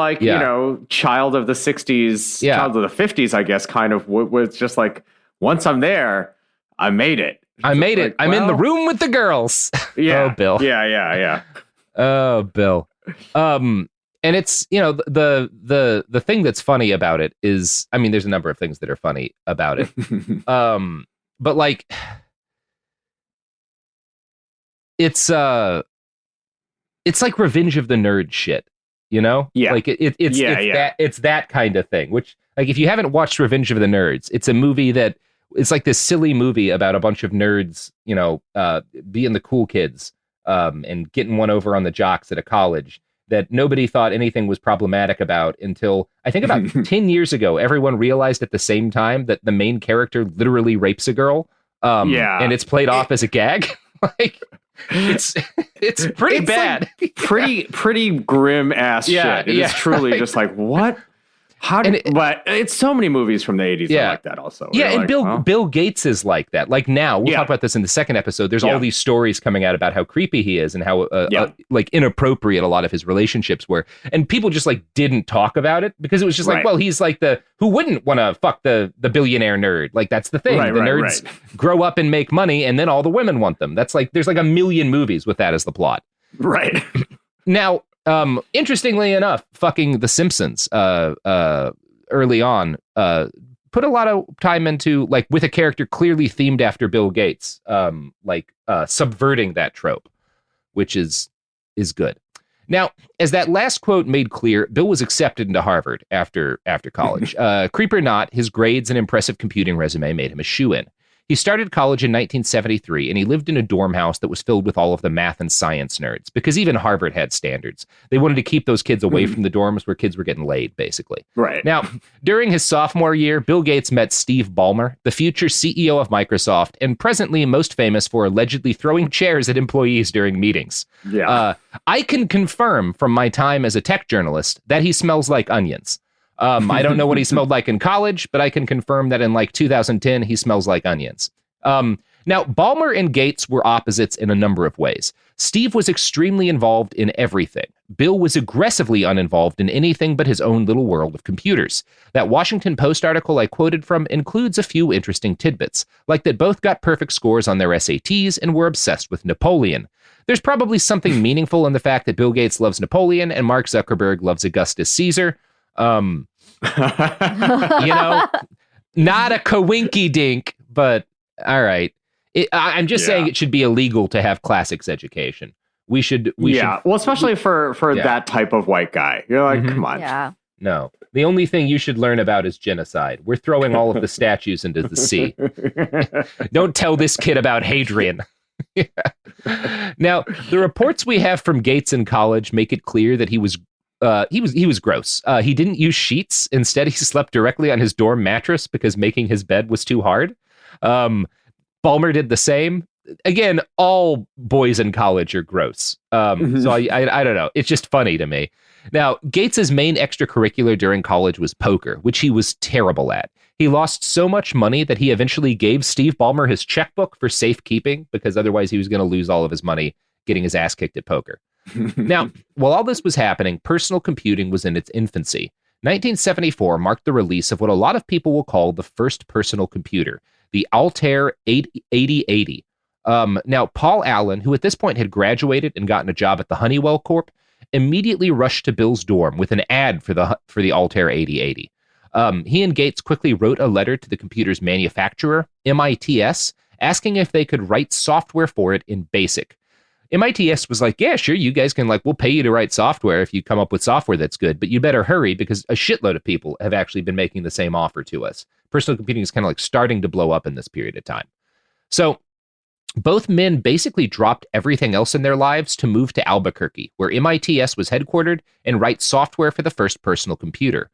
child of the 60s, child of the 50s, I guess, kind of was just like, once I'm there, I made it. I'm in the room with the girls. Yeah. Oh, Bill. Yeah. Oh, Bill. And it's, the thing that's funny about it is, I mean, there's a number of things that are funny about it. But like, it's like Revenge of the Nerd shit, you know? Yeah. Like it's that kind of thing, which, like, if you haven't watched Revenge of the Nerds, it's a movie that it's like this silly movie about a bunch of nerds, being the cool kids, and getting one over on the jocks at a college that nobody thought anything was problematic about until I think about 10 years ago, everyone realized at the same time that the main character literally rapes a girl. And it's played off as a gag. Like, it's pretty bad. Like pretty grim ass shit. It is truly just like, what? But it's so many movies from the 80s that are like that also. Yeah, and Bill Gates is like that. Like now, we'll talk about this in the second episode. There's all these stories coming out about how creepy he is and how like inappropriate a lot of his relationships were. And people just like didn't talk about it because it was just like, well, he's like who wouldn't want to fuck the billionaire nerd? Like, that's the thing. The nerds grow up and make money and then all the women want them. That's like, there's like a million movies with that as the plot. Right. Now, interestingly enough, fucking The Simpsons early on put a lot of time into, like, with a character clearly themed after Bill Gates, subverting that trope, which is good. Now, as that last quote made clear, Bill was accepted into Harvard after college. Creep or not, his grades and impressive computing resume made him a shoo-in. He started college in 1973, and he lived in a dorm house that was filled with all of the math and science nerds, because even Harvard had standards. They wanted to keep those kids away from the dorms where kids were getting laid, basically. Right. Now, during his sophomore year, Bill Gates met Steve Ballmer, the future CEO of Microsoft, and presently most famous for allegedly throwing chairs at employees during meetings. Yeah. I can confirm from my time as a tech journalist that he smells like onions. I don't know what he smelled like in college, but I can confirm that in like 2010, he smells like onions. Now, Ballmer and Gates were opposites in a number of ways. Steve was extremely involved in everything. Bill was aggressively uninvolved in anything but his own little world of computers. That Washington Post article I quoted from includes a few interesting tidbits, like that both got perfect scores on their SATs and were obsessed with Napoleon. There's probably something meaningful in the fact that Bill Gates loves Napoleon and Mark Zuckerberg loves Augustus Caesar. Not a coinky dink, but all right. I'm just saying it should be illegal to have classics education. We should. Well, especially for that type of white guy. You're like, come on. Yeah. No, the only thing you should learn about is genocide. We're throwing all of the statues into the sea. Don't tell this kid about Hadrian. Now, the reports we have from Gates in college make it clear that he was gross. He didn't use sheets. Instead, he slept directly on his dorm mattress because making his bed was too hard. Ballmer did the same. Again, all boys in college are gross. So I don't know. It's just funny to me. Now, Gates's main extracurricular during college was poker, which he was terrible at. He lost so much money that he eventually gave Steve Ballmer his checkbook for safekeeping, because otherwise he was going to lose all of his money getting his ass kicked at poker. Now, while all this was happening, personal computing was in its infancy. 1974 marked the release of what a lot of people will call the first personal computer, the Altair 8080. Now, Paul Allen, who at this point had graduated and gotten a job at the Honeywell Corp., immediately rushed to Bill's dorm with an ad for the Altair 8080. He and Gates quickly wrote a letter to the computer's manufacturer, MITS, asking if they could write software for it in BASIC. MITS was like, yeah, sure, you guys can, we'll pay you to write software if you come up with software that's good, but you better hurry because a shitload of people have actually been making the same offer to us. Personal computing is kind of starting to blow up in this period of time. So both men basically dropped everything else in their lives to move to Albuquerque, where MITS was headquartered, and write software for the first personal computer.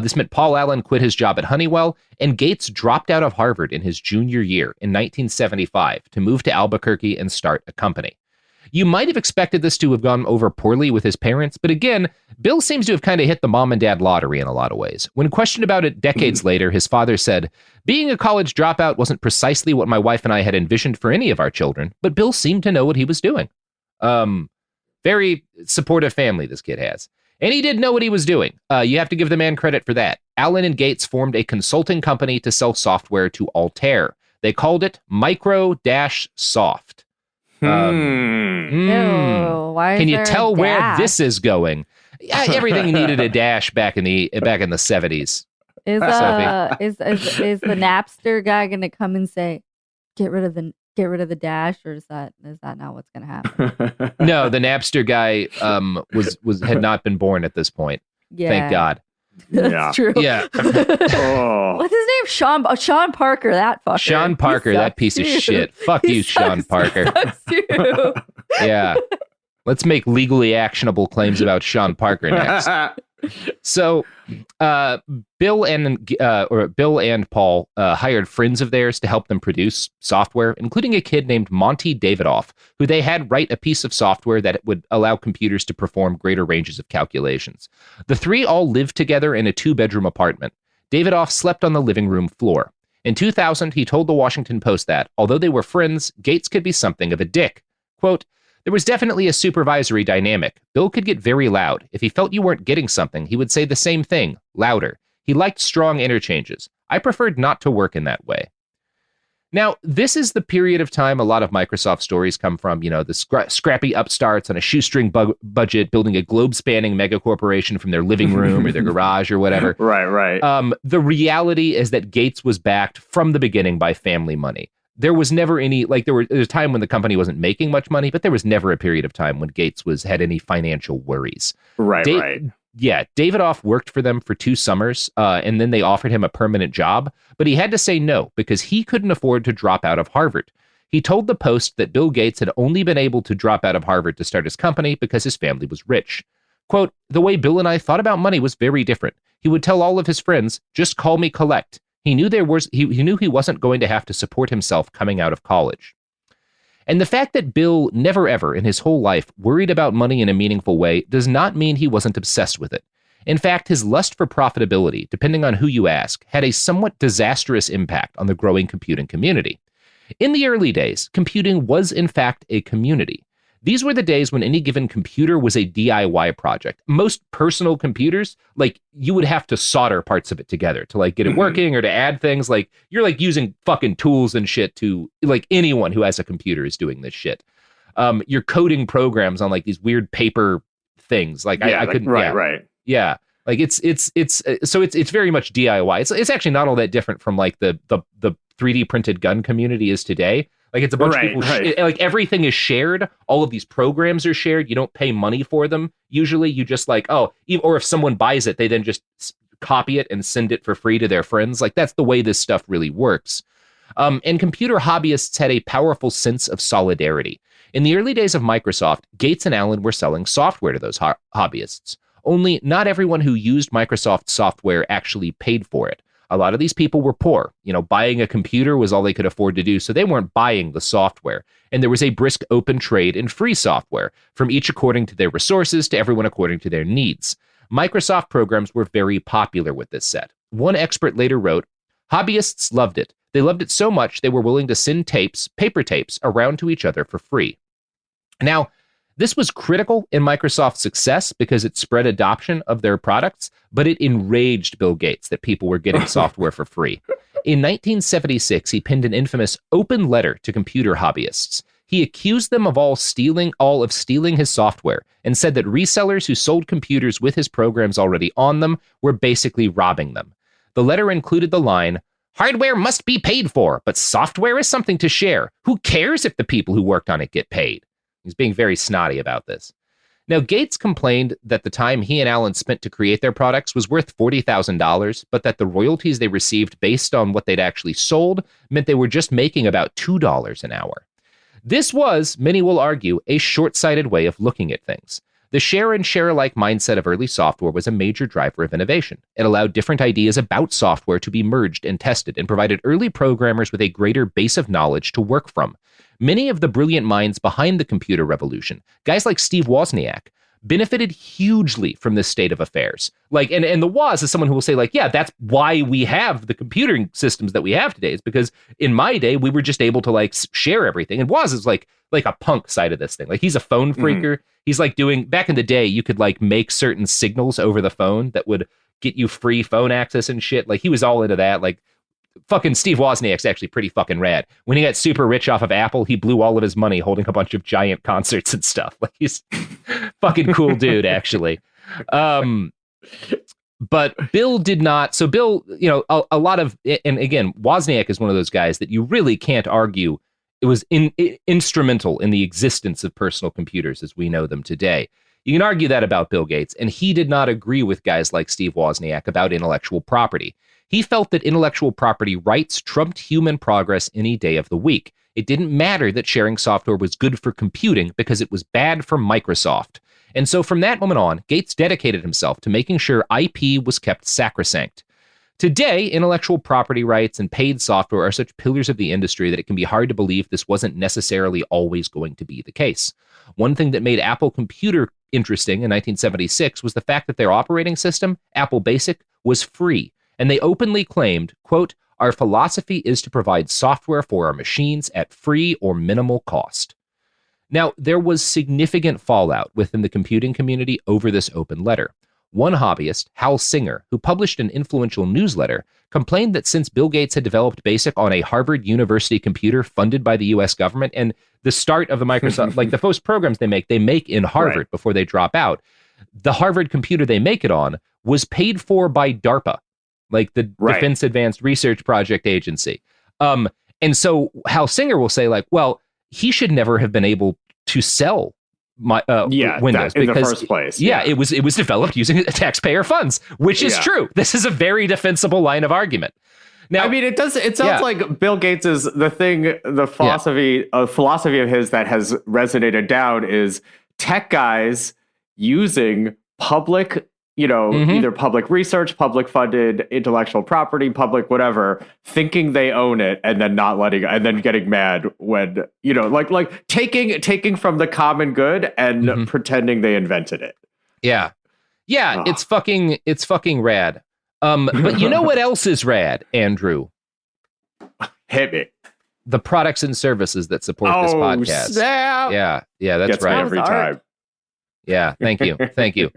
This meant Paul Allen quit his job at Honeywell, and Gates dropped out of Harvard in his junior year in 1975 to move to Albuquerque and start a company. You might have expected this to have gone over poorly with his parents, but again, Bill seems to have kind of hit the mom and dad lottery in a lot of ways. When questioned about it decades later, his father said, "Being a college dropout wasn't precisely what my wife and I had envisioned for any of our children, but Bill seemed to know what he was doing." Very supportive family this kid has. And he did know what he was doing. You have to give the man credit for that. Allen and Gates formed a consulting company to sell software to Altair. They called it Micro-Soft. Why can you tell where this is going? Everything needed a dash back in the 70s. Is the Napster guy going to come and say, get rid of the dash, or is that not what's going to happen? No, the Napster guy had not been born at this point. Yeah. Thank God. That's true. Yeah. What's his name? Sean Parker, that fucker. Sean Parker, that piece of shit. Fuck you, Sean Parker. Too. Yeah. Let's make legally actionable claims about Sean Parker next. So, Bill and Paul hired friends of theirs to help them produce software, including a kid named Monty Davidoff, who they had write a piece of software that would allow computers to perform greater ranges of calculations. The three all lived together in a 2-bedroom apartment. Davidoff slept on the living room floor. In 2000, he told the Washington Post that, although they were friends, Gates could be something of a dick. Quote, "There was definitely a supervisory dynamic. Bill could get very loud. If he felt you weren't getting something, he would say the same thing, louder. He liked strong interchanges. I preferred not to work in that way." Now, this is the period of time a lot of Microsoft stories come from, the scrappy upstarts on a shoestring budget, building a globe-spanning mega corporation from their living room or their garage or whatever. Right. The reality is that Gates was backed from the beginning by family money. There was never any, there was a time when the company wasn't making much money, but there was never a period of time when Gates had any financial worries. Right. Yeah, Davidoff worked for them for 2 summers, and then they offered him a permanent job, but he had to say no because he couldn't afford to drop out of Harvard. He told the Post that Bill Gates had only been able to drop out of Harvard to start his company because his family was rich. Quote, "The way Bill and I thought about money was very different. He would tell all of his friends, just call me collect. He knew he knew he wasn't going to have to support himself coming out of college." And the fact that Bill never ever in his whole life worried about money in a meaningful way does not mean he wasn't obsessed with it. In fact, his lust for profitability, depending on who you ask, had a somewhat disastrous impact on the growing computing community. In the early days, computing was in fact a community. These were the days when any given computer was a DIY project. Most personal computers, you would have to solder parts of it together to get it working or to add things. You're using fucking tools and shit to anyone who has a computer is doing this shit. You're coding programs on these weird paper things. I couldn't. Right. Yeah. So it's very much DIY. It's actually not all that different from the 3D printed gun community is today. It's a bunch of people, everything is shared. All of these programs are shared. You don't pay money for them. Usually you just or if someone buys it, they then just copy it and send it for free to their friends. That's the way this stuff really works. And computer hobbyists had a powerful sense of solidarity. In the early days of Microsoft, Gates and Allen were selling software to those hobbyists. Only not everyone who used Microsoft software actually paid for it. A lot of these people were poor. Buying a computer was all they could afford to do, so they weren't buying the software. And there was a brisk open trade in free software, from each according to their resources to everyone according to their needs. Microsoft programs were very popular with this set. One expert later wrote, "Hobbyists loved it. They loved it so much they were willing to send paper tapes, around to each other for free." Now, this was critical in Microsoft's success because it spread adoption of their products, but it enraged Bill Gates that people were getting software for free. In 1976, he penned an infamous open letter to computer hobbyists. He accused them of all of stealing his software and said that resellers who sold computers with his programs already on them were basically robbing them. The letter included the line, "Hardware must be paid for, but software is something to share. Who cares if the people who worked on it get paid?" He's being very snotty about this. Now, Gates complained that the time he and Allen spent to create their products was worth $40,000, but that the royalties they received based on what they'd actually sold meant they were just making about $2 an hour. This was, many will argue, a short-sighted way of looking at things. The share and share-alike mindset of early software was a major driver of innovation. It allowed different ideas about software to be merged and tested and provided early programmers with a greater base of knowledge to work from. Many of the brilliant minds behind the computer revolution, guys like Steve Wozniak, benefited hugely from this state of affairs. And the Woz is someone who will say, yeah, that's why we have the computing systems that we have today. It's because in my day, we were just able to share everything. And Woz is like a punk side of this thing. He's a phone phreaker. He's doing, back in the day, you could make certain signals over the phone that would get you free phone access and shit. He was all into that. Fucking Steve Wozniak's actually pretty fucking rad. When he got super rich off of Apple, he blew all of his money holding a bunch of giant concerts and stuff. He's fucking cool dude, actually. But Bill did not. So Bill, a lot of, and again, Wozniak is one of those guys that you really can't argue it was instrumental in the existence of personal computers as we know them today. You can argue that about Bill Gates, and he did not agree with guys like Steve Wozniak about intellectual property. He felt that intellectual property rights trumped human progress any day of the week. It didn't matter that sharing software was good for computing because it was bad for Microsoft. And so from that moment on, Gates dedicated himself to making sure IP was kept sacrosanct. Today, intellectual property rights and paid software are such pillars of the industry that it can be hard to believe this wasn't necessarily always going to be the case. One thing that made Apple Computer interesting in 1976 was the fact that their operating system, Apple Basic, was free. And they openly claimed, quote, "Our philosophy is to provide software for our machines at free or minimal cost." Now, there was significant fallout within the computing community over this open letter. one hobbyist, Hal Singer, who published an influential newsletter, complained that since Bill Gates had developed BASIC on a Harvard University computer funded by the US government, and the start of the Microsoft, like the first programs they make in Harvard before they drop out, the Harvard computer they make it on was paid for by DARPA, like the Defense Advanced Research Project Agency. And so Hal Singer will say, like, well, he should never have been able to sell Windows in the first place. It was developed using taxpayer funds, which is true. This is a very defensible line of argument. Now, I mean, it sounds like Bill Gates is the philosophy of his that has resonated down is tech guys using public, either public research, public funded intellectual property, public whatever, thinking they own it and then not letting, and then getting mad when, like taking from the common good and pretending they invented it. Yeah. Yeah. It's fucking rad. But you know what else is rad, Andrew? Hit me. The products and services that support this podcast. Snap. Yeah, that's right. Every time. Yeah, thank you. Thank you.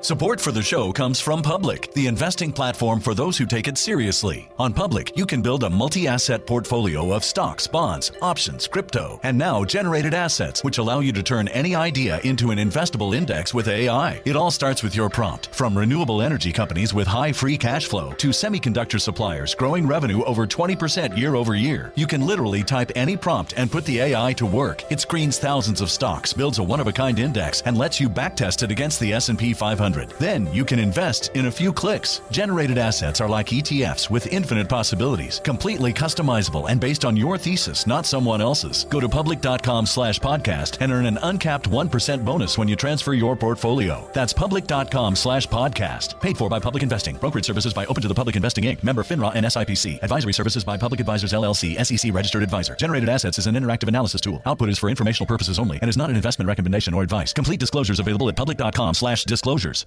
Support for the show comes from Public, the investing platform for those who take it seriously. On Public, you can build a multi-asset portfolio of stocks, bonds, options, crypto, and now generated assets, which allow you to turn any idea into an investable index with AI. It all starts with your prompt. From renewable energy companies with high free cash flow to semiconductor suppliers growing revenue over 20% year over year, you can literally type any prompt and put the AI to work. It screens thousands of stocks, builds a one-of-a-kind index, and lets you backtest it against the S&P 500. Then you can invest in a few clicks. Generated assets are like ETFs with infinite possibilities, completely customizable and based on your thesis, not someone else's. Go to public.com/podcast and earn an uncapped 1% bonus when you transfer your portfolio. That's public.com/podcast. Paid for by Public Investing. Brokerage services by Open to the Public Investing Inc. Member FINRA and SIPC. Advisory services by Public Advisors LLC, SEC registered advisor. Generated assets is an interactive analysis tool. Output is for informational purposes only and is not an investment recommendation or advice. Complete disclosures available at public.com/disclosures.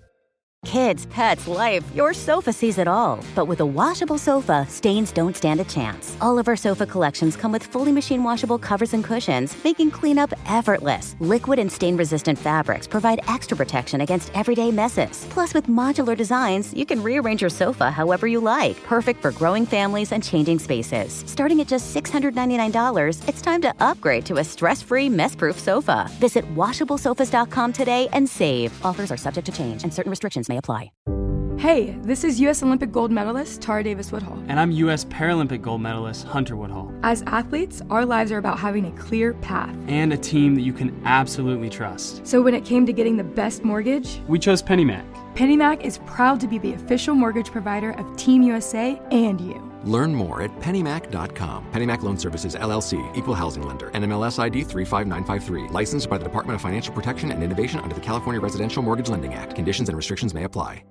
Kids, pets, life, your sofa sees it all. But with a washable sofa, stains don't stand a chance. All of our sofa collections come with fully machine washable covers and cushions, making cleanup effortless. Liquid and stain-resistant fabrics provide extra protection against everyday messes. Plus, with modular designs, you can rearrange your sofa however you like. Perfect for growing families and changing spaces. Starting at just $699, it's time to upgrade to a stress-free, mess-proof sofa. Visit washablesofas.com today and save. Offers are subject to change and certain restrictions may apply. Hey, this is U.S. Olympic gold medalist Tara Davis-Woodhull. And I'm U.S. Paralympic gold medalist Hunter Woodhull. As athletes, our lives are about having a clear path. And a team that you can absolutely trust. So when it came to getting the best mortgage, we chose PennyMac. PennyMac is proud to be the official mortgage provider of Team USA and you. Learn more at pennymac.com. PennyMac Loan Services, LLC, Equal Housing Lender, NMLS ID 35953. Licensed by the Department of Financial Protection and Innovation under the California Residential Mortgage Lending Act. Conditions and restrictions may apply.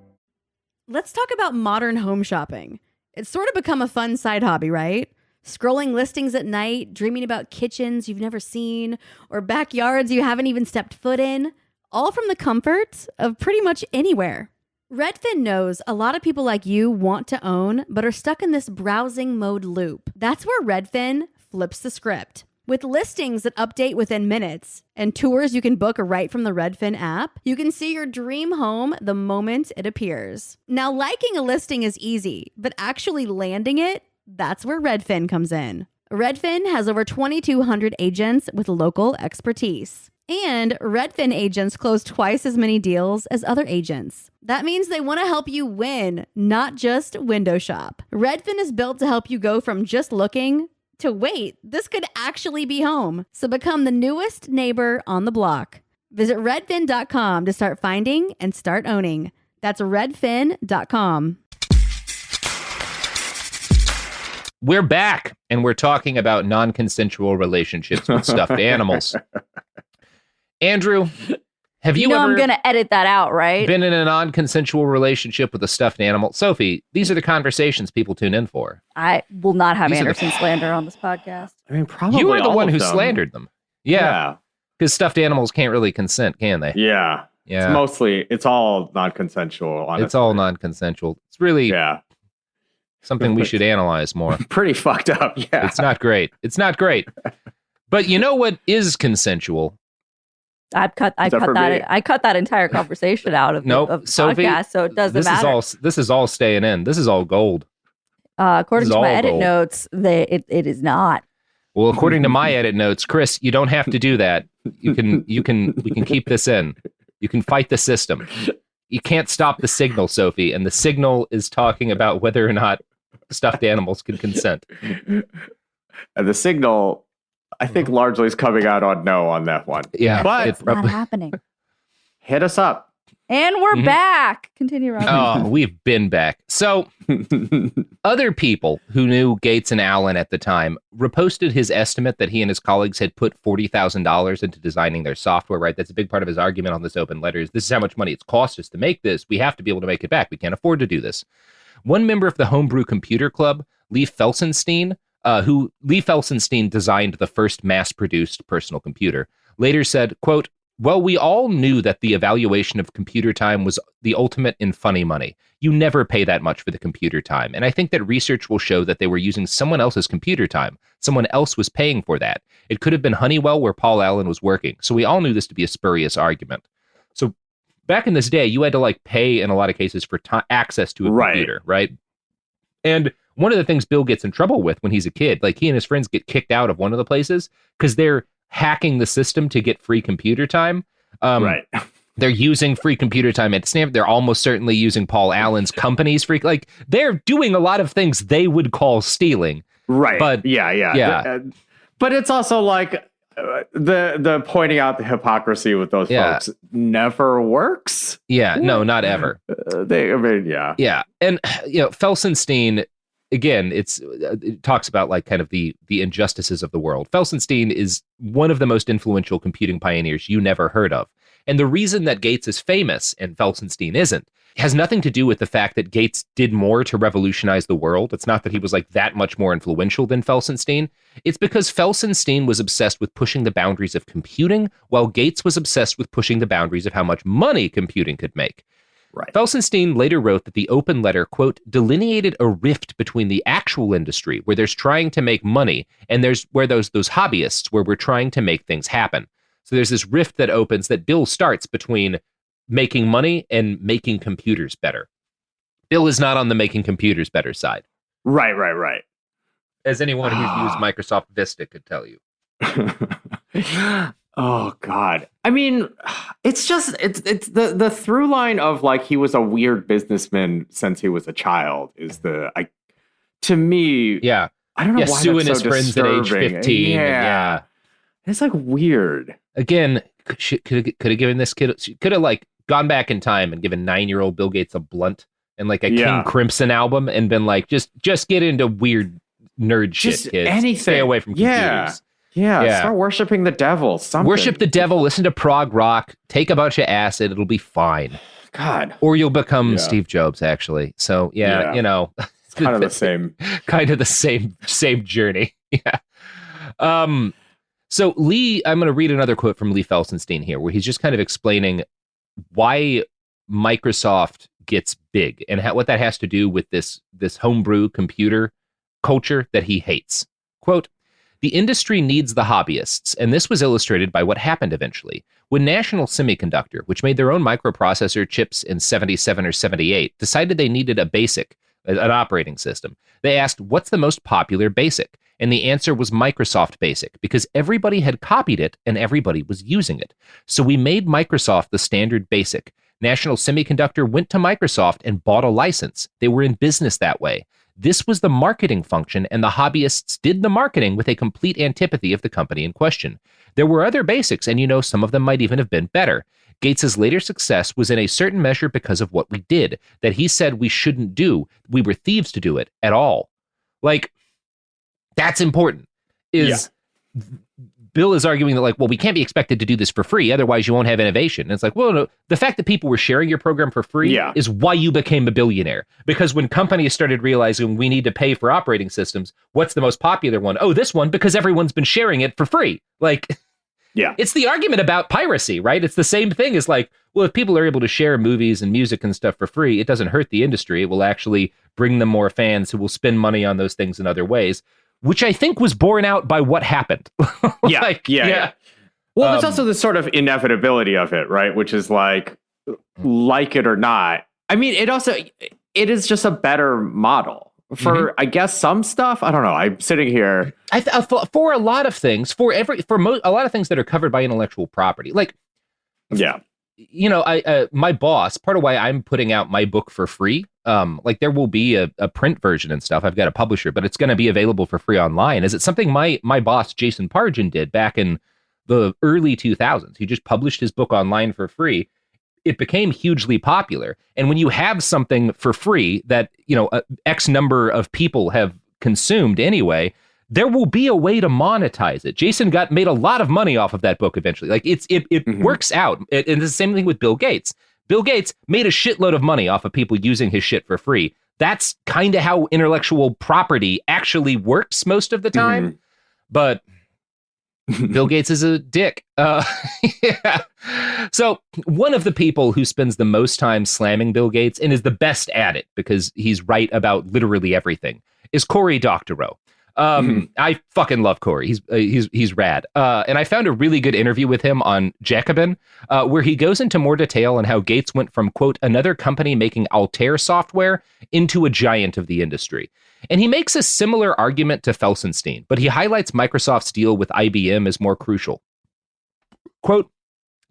Let's talk about modern home shopping. It's sort of become a fun side hobby, right? Scrolling listings at night, dreaming about kitchens you've never seen, or backyards you haven't even stepped foot in, all from the comfort of pretty much anywhere. Redfin knows a lot of people like you want to own, but are stuck in this browsing mode loop. That's where Redfin flips the script. With listings that update within minutes and tours you can book right from the Redfin app, you can see your dream home the moment it appears. Now, liking a listing is easy, but actually landing it, that's where Redfin comes in. Redfin has over 2,200 agents with local expertise. And Redfin agents close twice as many deals as other agents. That means they want to help you win, not just window shop. Redfin is built to help you go from just looking to wait, this could actually be home. So become the newest neighbor on the block. Visit redfin.com to start finding and start owning. That's redfin.com. We're back, and we're talking about non-consensual relationships with stuffed animals. Andrew, have you ever... I'm going to edit that out, right? ...been in a non-consensual relationship with a stuffed animal? Sophie, these are the conversations people tune in for. I will not have Anderson slander on this podcast. I mean, probably you were the one who slandered them. Yeah. Because stuffed animals can't really consent, can they? Yeah. It's all non-consensual, honestly. It's all non-consensual. It's really something we should analyze more. Pretty fucked up, yeah. It's not great. But you know what is consensual? I cut that entire conversation out of the Sophie, podcast, so it doesn't matter. This is all staying in. This is all gold. According to my edit notes, it is not. Well, according to my edit notes, Chris, you don't have to do that. We can keep this in. You can fight the system. You can't stop the signal, Sophie, and the signal is talking about whether or not stuffed animals can consent. And the signal, I think, largely is coming out on no on that one. Yeah, but it's not happening. Hit us up. And we're back. Continue, Rob. Oh, we've been back. So, other people who knew Gates and Allen at the time reposted his estimate that he and his colleagues had put $40,000 into designing their software, right? That's a big part of his argument on this open letter. This is how much money it's cost us to make this. We have to be able to make it back. We can't afford to do this. One member of the Homebrew Computer Club, Lee Felsenstein, Lee Felsenstein designed the first mass-produced personal computer, later said, quote, "Well, we all knew that the evaluation of computer time was the ultimate in funny money. You never pay that much for the computer time. And I think that research will show that they were using someone else's computer time. Someone else was paying for that. It could have been Honeywell where Paul Allen was working. So we all knew this to be a spurious argument." So back in this day, you had to pay in a lot of cases for access to a computer, right? And one of the things Bill gets in trouble with when he's a kid, he and his friends get kicked out of one of the places because they're hacking the system to get free computer time. Right. They're using free computer time at Stanford. They're almost certainly using Paul Allen's company's free. They're doing a lot of things they would call stealing. Right. But yeah. But it's also the pointing out the hypocrisy with those folks never works. Yeah. No, not ever. Yeah. And Felsenstein, again, it talks about kind of the injustices of the world. Felsenstein is one of the most influential computing pioneers you never heard of. And the reason that Gates is famous and Felsenstein isn't has nothing to do with the fact that Gates did more to revolutionize the world. It's not that he was that much more influential than Felsenstein. It's because Felsenstein was obsessed with pushing the boundaries of computing, while Gates was obsessed with pushing the boundaries of how much money computing could make. Right. Felsenstein later wrote that the open letter, quote, delineated a rift between the actual industry where there's trying to make money and there's where those hobbyists where we're trying to make things happen. So there's this rift that opens that Bill starts between making money and making computers better. Bill is not on the making computers better side. Right. As anyone who's used Microsoft Vista could tell you. Oh God. I mean, it's the through line of he was a weird businessman since he was a child is to me. Yeah. I don't know why suing that's so his friends at age 15. Yeah. It's weird. Again, could have given this kid, could have gone back in time and given 9-year-old Bill Gates a blunt and a King Crimson album and been just get into weird nerd shit, kids. Anything. Stay away from computers. Yeah, start worshiping the devil. Something. Worship the devil, listen to prog rock, take a bunch of acid, it'll be fine. God. Or you'll become Steve Jobs, actually. So, it's kind of the same. Kind of the same journey. Yeah. So Lee, I'm going to read another quote from Lee Felsenstein here, where he's just kind of explaining why Microsoft gets big and what that has to do with this homebrew computer culture that he hates. Quote, "The industry needs the hobbyists, and this was illustrated by what happened eventually. When National Semiconductor, which made their own microprocessor chips in 77 or 78, decided they needed an operating system, they asked, what's the most popular BASIC? And the answer was Microsoft BASIC, because everybody had copied it and everybody was using it. So we made Microsoft the standard BASIC. National Semiconductor went to Microsoft and bought a license. They were in business that way. This was the marketing function, and the hobbyists did the marketing with a complete antipathy of the company in question. There were other BASICs, and some of them might even have been better. Gates's later success was in a certain measure because of what we did, that he said we shouldn't do. We were thieves to do it at all." That's important. Bill is arguing that we can't be expected to do this for free, otherwise you won't have innovation. And it's no, the fact that people were sharing your program for free is why you became a billionaire. Because when companies started realizing we need to pay for operating systems, what's the most popular one? Oh, this one, because everyone's been sharing it for free. It's the argument about piracy, right? It's the same thing as if people are able to share movies and music and stuff for free, it doesn't hurt the industry. It will actually bring them more fans who will spend money on those things in other ways, which I think was borne out by what happened. Yeah. Well, there's also the sort of inevitability of it, right? Which is like it or not. I mean, it is just a better model for, I guess, some stuff. I don't know. I'm sitting here for a lot of things, a lot of things that are covered by intellectual property. Like, yeah, you know, my boss, part of why I'm putting out my book for free, like there will be a print version and stuff. I've got a publisher, but it's going to be available for free online. Is it something my boss, Jason Pargin, did back in the early 2000s? He just published his book online for free. It became hugely popular. And when you have something for free that, you know, X number of people have consumed anyway, there will be a way to monetize it. Jason made a lot of money off of that book eventually. Like it works out. And it's the same thing with Bill Gates. Bill Gates made a shitload of money off of people using his shit for free. That's kind of how intellectual property actually works most of the time. But Bill Gates is a dick. Yeah. So one of the people who spends the most time slamming Bill Gates and is the best at it because he's right about literally everything is Cory Doctorow. I fucking love Cory. He's rad. And I found a really good interview with him on Jacobin, where he goes into more detail on how Gates went from, quote, another company making Altair software into a giant of the industry. And he makes a similar argument to Felsenstein, but he highlights Microsoft's deal with IBM as more crucial. Quote,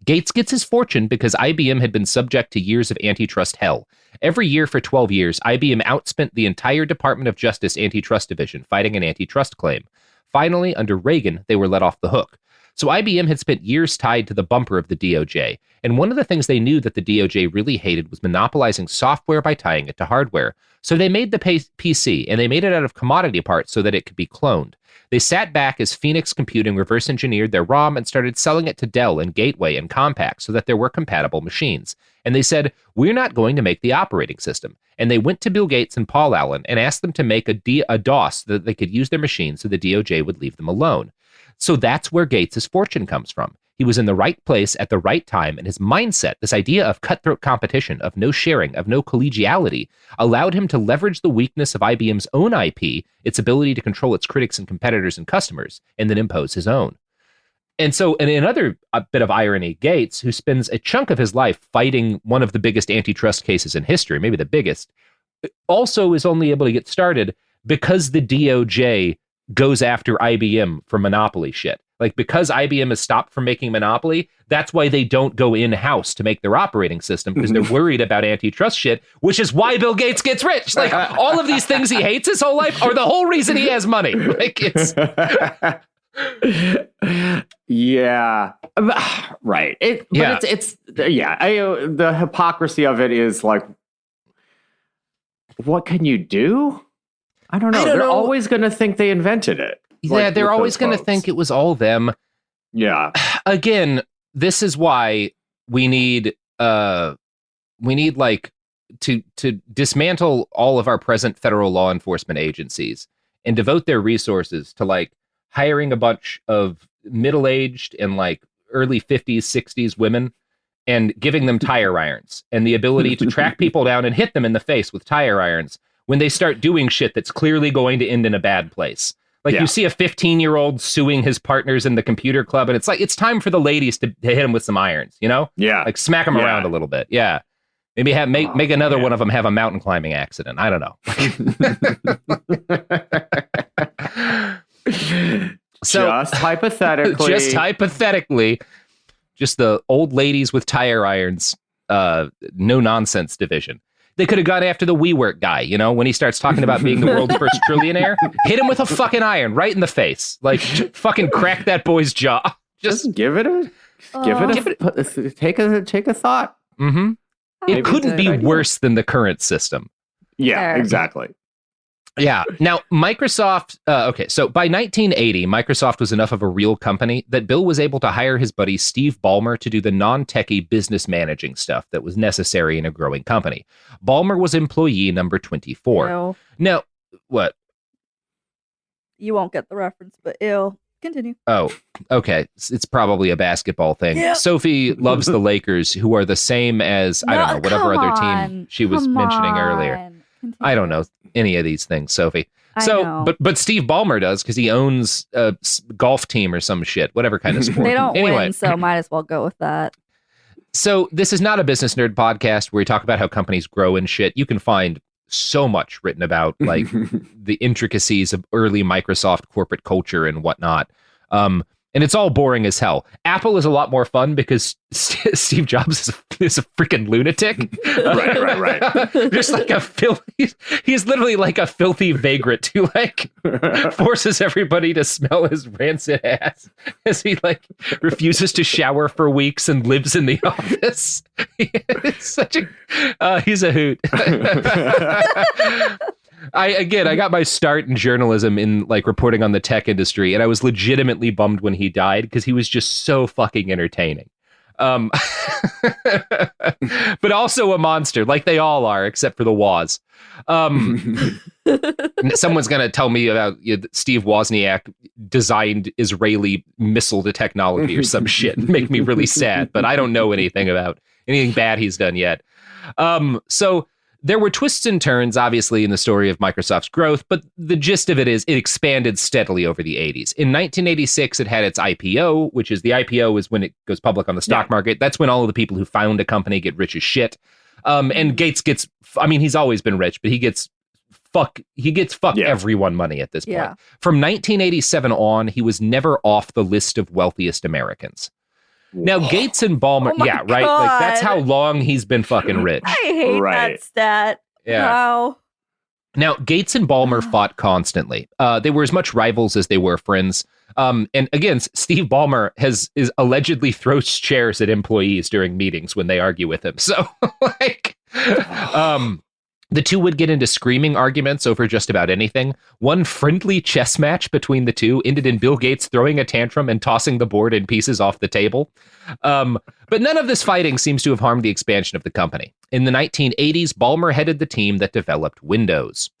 Gates gets his fortune because IBM had been subject to years of antitrust hell. Every year for 12 years, IBM outspent the entire Department of Justice antitrust division fighting an antitrust claim. Finally, under Reagan, they were let off the hook. So IBM had spent years tied to the bumper of the DOJ. And one of the things they knew that the DOJ really hated was monopolizing software by tying it to hardware. So they made the PC, and they made it out of commodity parts so that it could be cloned. They sat back as Phoenix Computing reverse engineered their ROM and started selling it to Dell and Gateway and Compaq so that there were compatible machines. And they said, we're not going to make the operating system. And they went to Bill Gates and Paul Allen and asked them to make a DOS so that they could use their machine so the DOJ would leave them alone. So that's where Gates' fortune comes from. He was in the right place at the right time, and his mindset, this idea of cutthroat competition, of no sharing, of no collegiality, allowed him to leverage the weakness of IBM's own IP, its ability to control its critics and competitors and customers, and then impose his own. And so, in another bit of irony, Gates, who spends a chunk of his life fighting one of the biggest antitrust cases in history, maybe the biggest, also is only able to get started because the DOJ goes after IBM for monopoly shit. Like, because IBM has stopped from making Monopoly, that's why they don't go in-house to make their operating system, because they're worried about antitrust shit, which is why Bill Gates gets rich. Like, all of these things he hates his whole life are the whole reason he has money. Like, it's... Yeah. Right. The hypocrisy of it is like, what can you do? I don't know. They're always going to think they invented it. Yeah, they're always going to think it was all them. Yeah. Again, this is why we need like to dismantle all of our present federal law enforcement agencies and devote their resources to like hiring a bunch of middle-aged and like early 50s, 60s women and giving them tire irons and the ability to track people down and hit them in the face with tire irons when they start doing shit that's clearly going to end in a bad place. Like, you see a 15-year-old suing his partners in the computer club, and it's like, it's time for the ladies to hit him with some irons, you know? Yeah. Like, smack them around a little bit. Yeah. Maybe make another one of them have a mountain climbing accident. I don't know. So, just hypothetically, just the old ladies with tire irons, no nonsense division. They could have gone after the WeWork guy, you know, when he starts talking about being the world's first trillionaire. Hit him with a fucking iron right in the face. Like, fucking crack that boy's jaw. Just take a thought. Mm-hmm. It couldn't be worse than the current system. Yeah, exactly. Yeah. Now, Microsoft, so by 1980, Microsoft was enough of a real company that Bill was able to hire his buddy Steve Ballmer to do the non-techie business managing stuff that was necessary in a growing company. Ballmer was employee number 24. Ew. Now, what? You won't get the reference, but ew. Continue. Oh, okay. It's probably a basketball thing. Yep. Sophie loves the Lakers, who are the same as, I don't know, whatever other team she was mentioning earlier. I don't know any of these things, Sophie. But Steve Ballmer does because he owns a golf team or some shit, whatever kind of sport. They don't win, so might as well go with that. So this is not a business nerd podcast where we talk about how companies grow and shit. You can find so much written about like the intricacies of early Microsoft corporate culture and whatnot. And it's all boring as hell. Apple is a lot more fun because Steve Jobs is a freaking lunatic. Right. Just like he's literally like a filthy vagrant who like forces everybody to smell his rancid ass as he like refuses to shower for weeks and lives in the office. He's a hoot. I got my start in journalism in like reporting on the tech industry, and I was legitimately bummed when he died because he was just so fucking entertaining. But also a monster, like they all are, except for the Woz. Someone's going to tell me about Steve Wozniak designed Israeli missile technology or some shit and make me really sad, but I don't know anything about anything bad he's done yet. So there were twists and turns, obviously, in the story of Microsoft's growth, but the gist of it is it expanded steadily over the 80s. In 1986, it had its IPO, which is the IPO is when it goes public on the stock market. That's when all of the people who found a company get rich as shit. And Gates gets, he's always been rich, but he gets everyone money at this point. From 1987 on, he was never off the list of wealthiest Americans. Now, Gates and Ballmer, right? Like, that's how long he's been fucking rich. I hate that stat. Yeah. Wow. Now, Gates and Ballmer fought constantly. They were as much rivals as they were friends. And again, Steve Ballmer is allegedly throws chairs at employees during meetings when they argue with him. So, the two would get into screaming arguments over just about anything. One friendly chess match between the two ended in Bill Gates throwing a tantrum and tossing the board in pieces off the table. But none of this fighting seems to have harmed the expansion of the company. In the 1980s, Ballmer headed the team that developed Windows.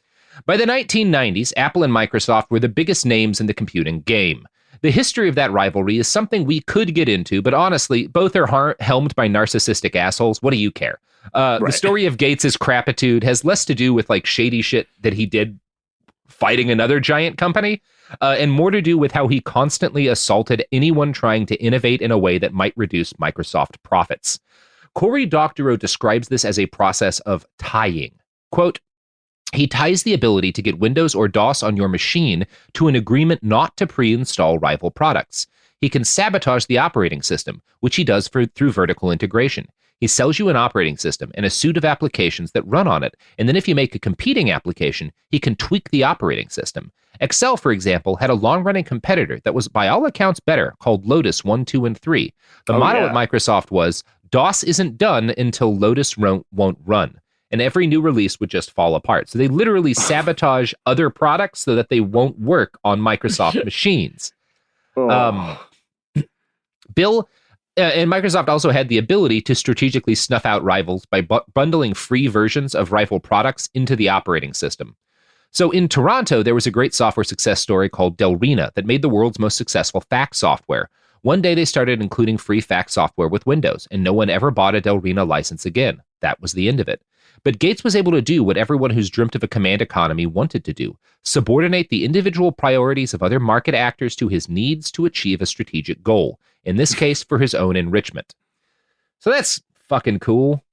By the 1990s, Apple and Microsoft were the biggest names in the computing game. The history of that rivalry is something we could get into, but honestly, both are helmed by narcissistic assholes. What do you care? The story of Gates' crapitude has less to do with like shady shit that he did fighting another giant company, and more to do with how he constantly assaulted anyone trying to innovate in a way that might reduce Microsoft profits. Cory Doctorow describes this as a process of tying. Quote, he ties the ability to get Windows or DOS on your machine to an agreement not to pre-install rival products. He can sabotage the operating system, which he does through vertical integration. He sells you an operating system and a suite of applications that run on it, and then if you make a competing application, he can tweak the operating system. Excel, for example, had a long-running competitor that was by all accounts better, called Lotus 1, 2, and 3. The motto at Microsoft was, DOS isn't done until Lotus won't run. And every new release would just fall apart. So they literally sabotage other products so that they won't work on Microsoft machines. Bill and Microsoft also had the ability to strategically snuff out rivals by bundling free versions of rival products into the operating system. So in Toronto, there was a great software success story called Delrina that made the world's most successful fax software. One day they started including free fax software with Windows, and no one ever bought a Delrina license again. That was the end of it. But Gates was able to do what everyone who's dreamt of a command economy wanted to do, subordinate the individual priorities of other market actors to his needs to achieve a strategic goal, in this case for his own enrichment. So that's fucking cool.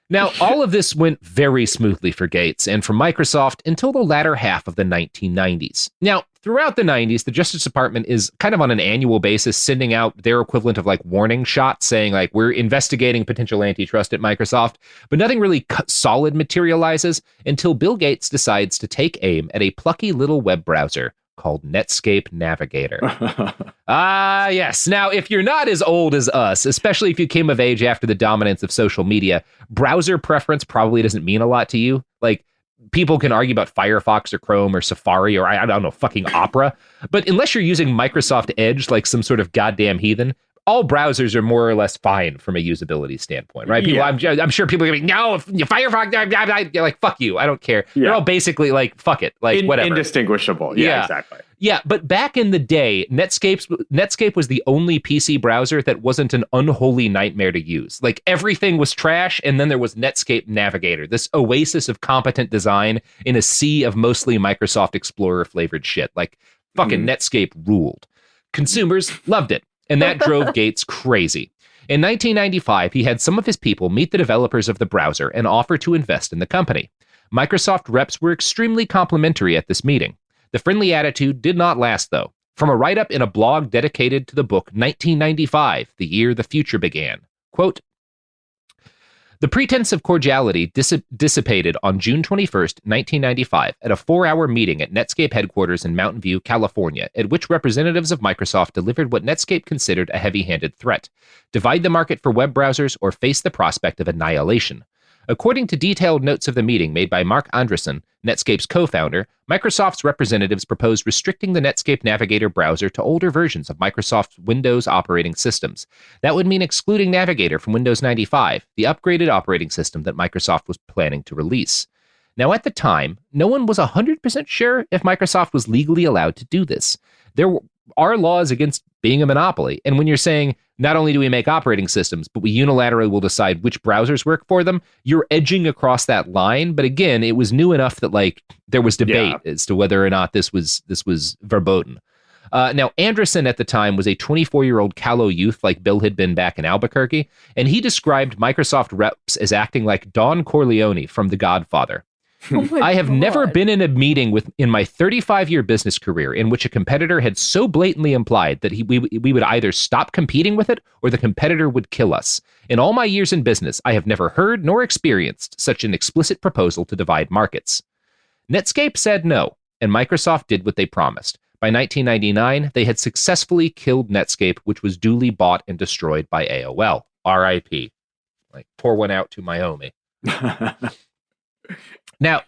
Now, all of this went very smoothly for Gates and for Microsoft until the latter half of the 1990s. Now, throughout the 90s, the Justice Department is kind of on an annual basis sending out their equivalent of like warning shots saying like, we're investigating potential antitrust at Microsoft, but nothing really solid materializes until Bill Gates decides to take aim at a plucky little web browser called Netscape Navigator. Yes. Now, if you're not as old as us, especially if you came of age after the dominance of social media, browser preference probably doesn't mean a lot to you. Like, people can argue about Firefox or Chrome or Safari or I don't know, fucking Opera. But unless you're using Microsoft Edge like some sort of goddamn heathen, all browsers are more or less fine from a usability standpoint, right? People, I'm sure people are going to be, no, Firefox, you're like, fuck you, I don't care. Yeah. They're all basically like, fuck it, like whatever. Indistinguishable. Yeah, exactly. Yeah, but back in the day, Netscape was the only PC browser that wasn't an unholy nightmare to use. Like, everything was trash, and then there was Netscape Navigator, this oasis of competent design in a sea of mostly Microsoft Explorer-flavored shit. Like, fucking Netscape ruled. Consumers loved it, and that drove Gates crazy. In 1995, he had some of his people meet the developers of the browser and offer to invest in the company. Microsoft reps were extremely complimentary at this meeting. The friendly attitude did not last, though. From a write-up in a blog dedicated to the book 1995, the year the future began, quote, "The pretense of cordiality dissipated on June 21st, 1995, at a 4-hour meeting at Netscape headquarters in Mountain View, California, at which representatives of Microsoft delivered what Netscape considered a heavy-handed threat: divide the market for web browsers or face the prospect of annihilation. According to detailed notes of the meeting made by Mark Andreessen, Netscape's co-founder, Microsoft's representatives proposed restricting the Netscape Navigator browser to older versions of Microsoft's Windows operating systems. That would mean excluding Navigator from Windows 95, the upgraded operating system that Microsoft was planning to release. Now, at the time, no one was 100% sure if Microsoft was legally allowed to do this. There are laws against being a monopoly, and when you're saying, not only do we make operating systems, but we unilaterally will decide which browsers work for them, you're edging across that line. But again, it was new enough that like there was debate as to whether or not this was verboten. Now, Andreessen at the time was a 24-year-old callow youth like Bill had been back in Albuquerque, and he described Microsoft reps as acting like Don Corleone from The Godfather. I have never been in a meeting in my 35-year business career in which a competitor had so blatantly implied that we would either stop competing with it or the competitor would kill us. In all my years in business, I have never heard nor experienced such an explicit proposal to divide markets. Netscape said no, and Microsoft did what they promised. By 1999, they had successfully killed Netscape, which was duly bought and destroyed by AOL. R.I.P. Like, pour one out to my homie. Now,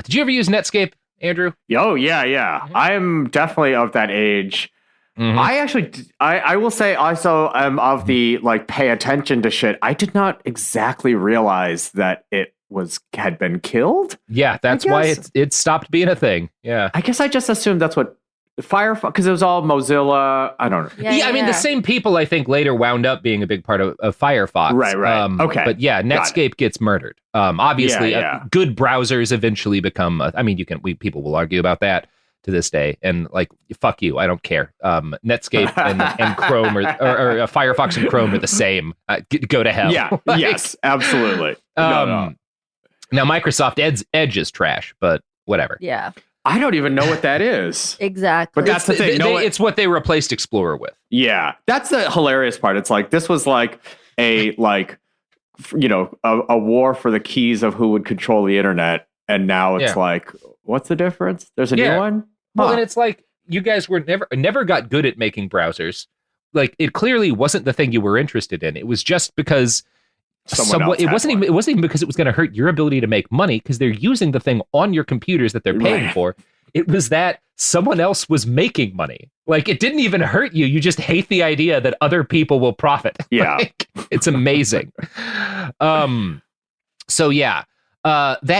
did you ever use Netscape, Andrew? Oh, yeah. Mm-hmm. I'm definitely of that age. Mm-hmm. I will say also I'm of the, like, pay attention to shit. I did not exactly realize that it had been killed. Yeah, that's why it stopped being a thing. Yeah. I guess I just assumed that's what Firefox, because it was all Mozilla. I don't know. Yeah, I mean, the same people I think later wound up being a big part of Firefox. Right. Okay. But yeah, Netscape gets murdered. Obviously, good browsers eventually become. People will argue about that to this day, and like, fuck you, I don't care. Netscape and Chrome or Firefox and Chrome are the same. Go to hell. Yeah. Yes. Absolutely. No. Now Microsoft Edge is trash, but whatever. Yeah. I don't even know what that is. Exactly. But that's the thing. It's what they replaced Explorer with. Yeah. That's the hilarious part. It's like, this was like a war for the keys of who would control the internet. And now it's like, what's the difference? There's a new one? Well, and it's like, you guys were never got good at making browsers. Like, it clearly wasn't the thing you were interested in. It was just because it wasn't even because it was going to hurt your ability to make money, because they're using the thing on your computers that they're paying for. It was that someone else was making money. Like, it didn't even hurt you. You just hate the idea that other people will profit. Yeah. Like, it's amazing. That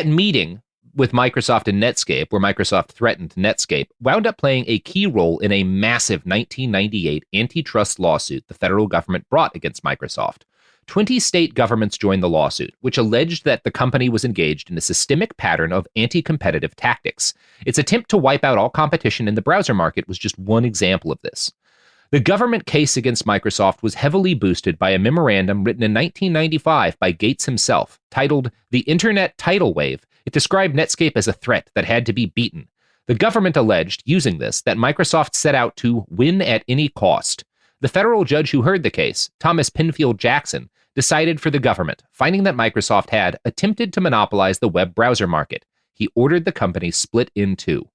meeting with Microsoft and Netscape, where Microsoft threatened Netscape, wound up playing a key role in a massive 1998 antitrust lawsuit the federal government brought against Microsoft. 20 state governments joined the lawsuit, which alleged that the company was engaged in a systemic pattern of anti-competitive tactics. Its attempt to wipe out all competition in the browser market was just one example of this. The government case against Microsoft was heavily boosted by a memorandum written in 1995 by Gates himself, titled The Internet Tidal Wave. It described Netscape as a threat that had to be beaten. The government alleged, using this, that Microsoft set out to win at any cost. The federal judge who heard the case, Thomas Penfield Jackson, decided for the government, finding that Microsoft had attempted to monopolize the web browser market. He ordered the company split in two.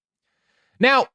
Now,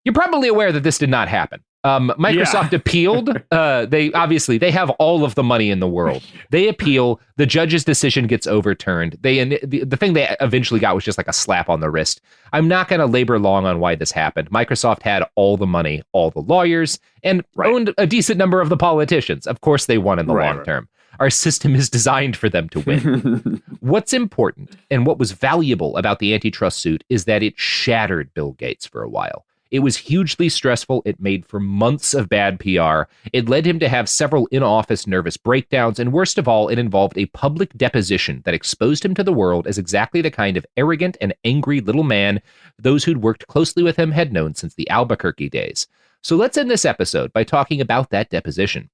you're probably aware that this did not happen. Microsoft appealed. They have all of the money in the world. They appeal. The judge's decision gets overturned. The thing they eventually got was just like a slap on the wrist. I'm not going to labor long on why this happened. Microsoft had all the money, all the lawyers, and owned a decent number of the politicians. Of course, they won in the long term. Our system is designed for them to win. What's important and what was valuable about the antitrust suit is that it shattered Bill Gates for a while. It was hugely stressful. It made for months of bad PR. It led him to have several in-office nervous breakdowns, and worst of all, it involved a public deposition that exposed him to the world as exactly the kind of arrogant and angry little man those who'd worked closely with him had known since the Albuquerque days. So let's end this episode by talking about that deposition.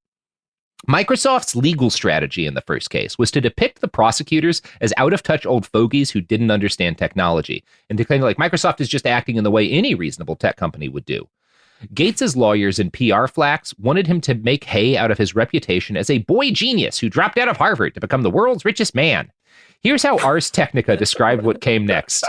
Microsoft's legal strategy in the first case was to depict the prosecutors as out-of-touch old fogies who didn't understand technology, and to claim like Microsoft is just acting in the way any reasonable tech company would do. Gates's lawyers and PR flacks wanted him to make hay out of his reputation as a boy genius who dropped out of Harvard to become the world's richest man. Here's how Ars Technica described what came next.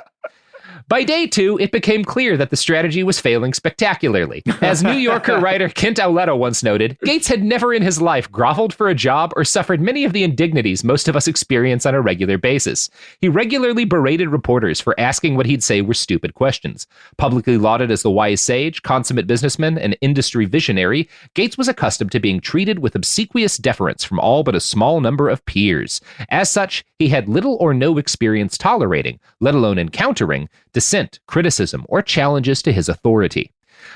By day 2, it became clear that the strategy was failing spectacularly. As New Yorker writer Kent Auletto once noted, Gates had never in his life groveled for a job or suffered many of the indignities most of us experience on a regular basis. He regularly berated reporters for asking what he'd say were stupid questions. Publicly lauded as the wise sage, consummate businessman, and industry visionary, Gates was accustomed to being treated with obsequious deference from all but a small number of peers. As such, he had little or no experience tolerating, let alone encountering, dissent, criticism, or challenges to his authority.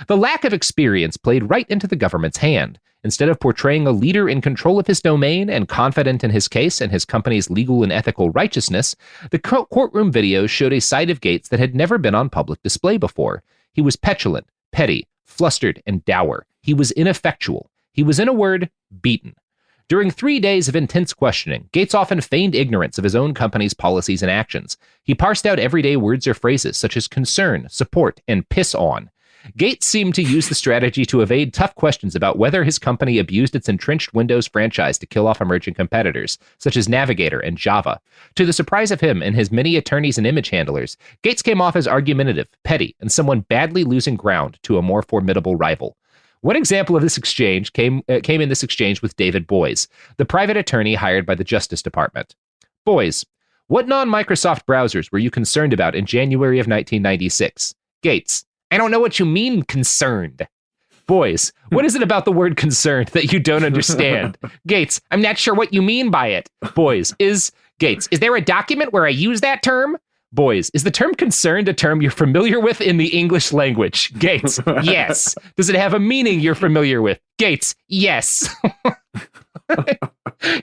The lack of experience played right into the government's hand. Instead of portraying a leader in control of his domain and confident in his case and his company's legal and ethical righteousness, the courtroom videos showed a side of Gates that had never been on public display before. He was petulant, petty, flustered, and dour. He was ineffectual. He was, in a word, beaten. During 3 days of intense questioning, Gates often feigned ignorance of his own company's policies and actions. He parsed out everyday words or phrases such as concern, support, and piss on. Gates seemed to use the strategy to evade tough questions about whether his company abused its entrenched Windows franchise to kill off emerging competitors, such as Navigator and Java. To the surprise of him and his many attorneys and image handlers, Gates came off as argumentative, petty, and someone badly losing ground to a more formidable rival. One example of this exchange came in this exchange with David Boies, the private attorney hired by the Justice Department. Boies, what non-Microsoft browsers were you concerned about in January of 1996? Gates, I don't know what you mean, concerned. Boies, what is it about the word concerned that you don't understand? Gates, I'm not sure what you mean by it. Boies, is there a document where I use that term? Boies, is the term concerned a term you're familiar with in the English language? Gates, yes. Does it have a meaning you're familiar with? Gates, yes.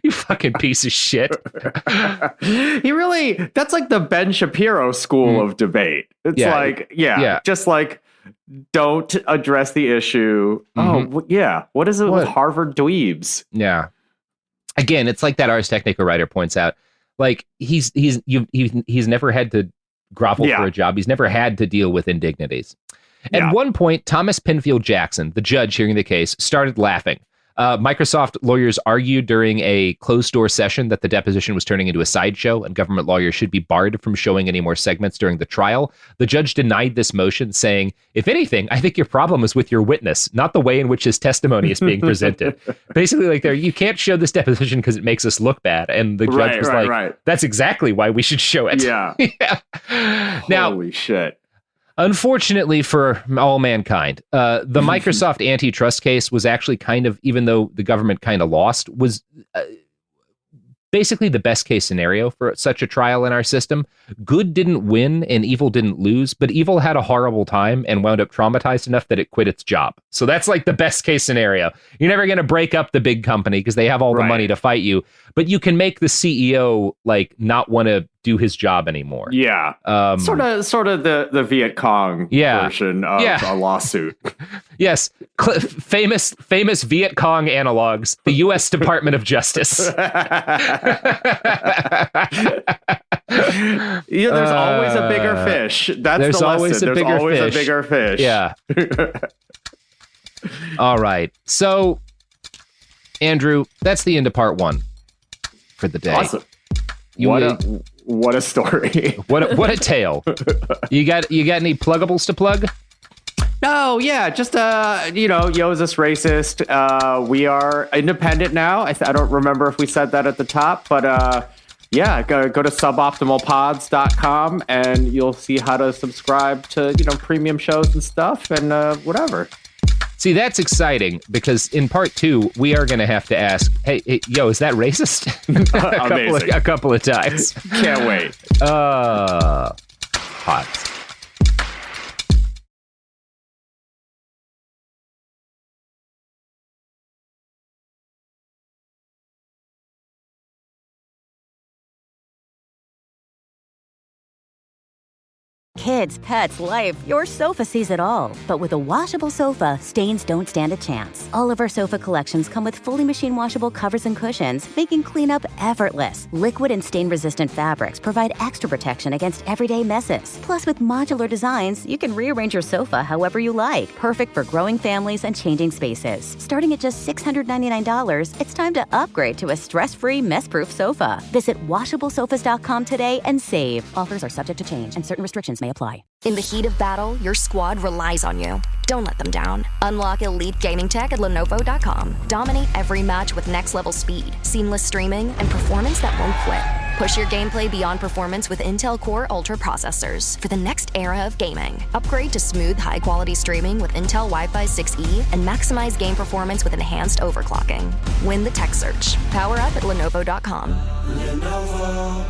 You fucking piece of shit. That's like the Ben Shapiro school of debate. It's just like, don't address the issue. Oh, yeah. What is it with Harvard dweebs? Yeah. Again, it's like that Ars Technica writer points out. Like he's never had to grovel for a job. He's never had to deal with indignities. At one point, Thomas Penfield Jackson, the judge hearing the case, started laughing. Microsoft lawyers argued during a closed-door session that the deposition was turning into a sideshow and government lawyers should be barred from showing any more segments during the trial. The judge denied this motion, saying, if anything, I think your problem is with your witness, not the way in which his testimony is being presented. Basically, like, you can't show this deposition because it makes us look bad. And the judge was like, that's exactly why we should show it. Yeah. Now, holy shit. Unfortunately for all mankind, the Microsoft antitrust case was actually kind of, even though the government kind of lost, was basically the best case scenario for such a trial in our system. Good didn't win and evil didn't lose, but evil had a horrible time and wound up traumatized enough that it quit its job. So that's like the best case scenario. You're never going to break up the big company because they have all the money to fight you, but you can make the CEO like not want to do his job anymore. Yeah. Sort of the Viet Cong version of a lawsuit. Yes. Famous Viet Cong analogs, the U.S. Department of Justice. There's always a bigger fish. That's the lesson. There's always a bigger fish. Yeah. All right. So, Andrew, that's the end of part 1 for the day. Awesome. What a story. What a tale. You got any pluggables to plug? No, yeah, just yo, is this racist? We are independent now. I don't remember if we said that at the top, but go to suboptimalpods.com and you'll see how to subscribe to premium shows and stuff and whatever. See, that's exciting because in part 2, we are going to have to ask, hey, yo, is that racist? a couple of times. Can't wait. Pods. Kids, pets, life, your sofa sees it all. But with a washable sofa, stains don't stand a chance. All of our sofa collections come with fully machine washable covers and cushions, making cleanup effortless. Liquid and stain-resistant fabrics provide extra protection against everyday messes. Plus, with modular designs, you can rearrange your sofa however you like. Perfect for growing families and changing spaces. Starting at just $699, it's time to upgrade to a stress-free, mess-proof sofa. Visit washablesofas.com today and save. Offers are subject to change and certain restrictions may apply. In the heat of battle, your squad relies on you. Don't let them down. Unlock elite gaming tech at Lenovo.com. Dominate every match with next-level speed, seamless streaming, and performance that won't quit. Push your gameplay beyond performance with Intel Core Ultra processors for the next era of gaming. Upgrade to smooth, high-quality streaming with Intel Wi-Fi 6E and maximize game performance with enhanced overclocking. Win the tech search. Power up at Lenovo.com. Lenovo.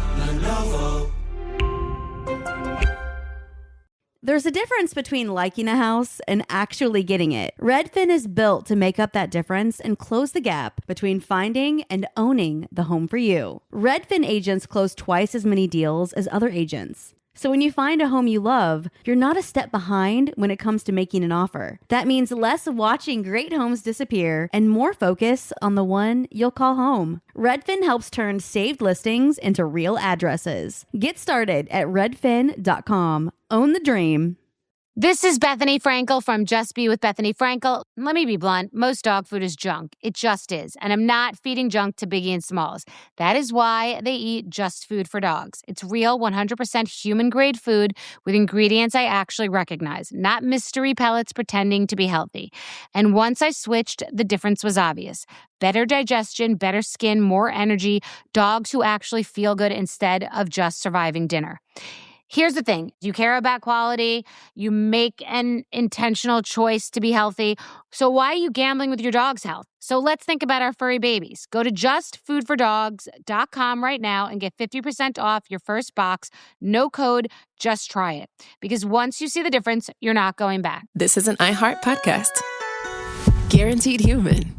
There's a difference between liking a house and actually getting it. Redfin is built to make up that difference and close the gap between finding and owning the home for you. Redfin agents close twice as many deals as other agents. So when you find a home you love, you're not a step behind when it comes to making an offer. That means less watching great homes disappear and more focus on the one you'll call home. Redfin helps turn saved listings into real addresses. Get started at redfin.com. Own the dream. This is Bethany Frankel from Just Be with Bethany Frankel. Let me be blunt. Most dog food is junk. It just is. And I'm not feeding junk to Biggie and Smalls. That is why they eat Just Food for Dogs. It's real, 100% human-grade food with ingredients I actually recognize, not mystery pellets pretending to be healthy. And once I switched, the difference was obvious. Better digestion, better skin, more energy, dogs who actually feel good instead of just surviving dinner. Here's the thing. You care about quality. You make an intentional choice to be healthy. So why are you gambling with your dog's health? So let's think about our furry babies. Go to justfoodfordogs.com right now and get 50% off your first box. No code, just try it. Because once you see the difference, you're not going back. This is an iHeart podcast. Guaranteed Human.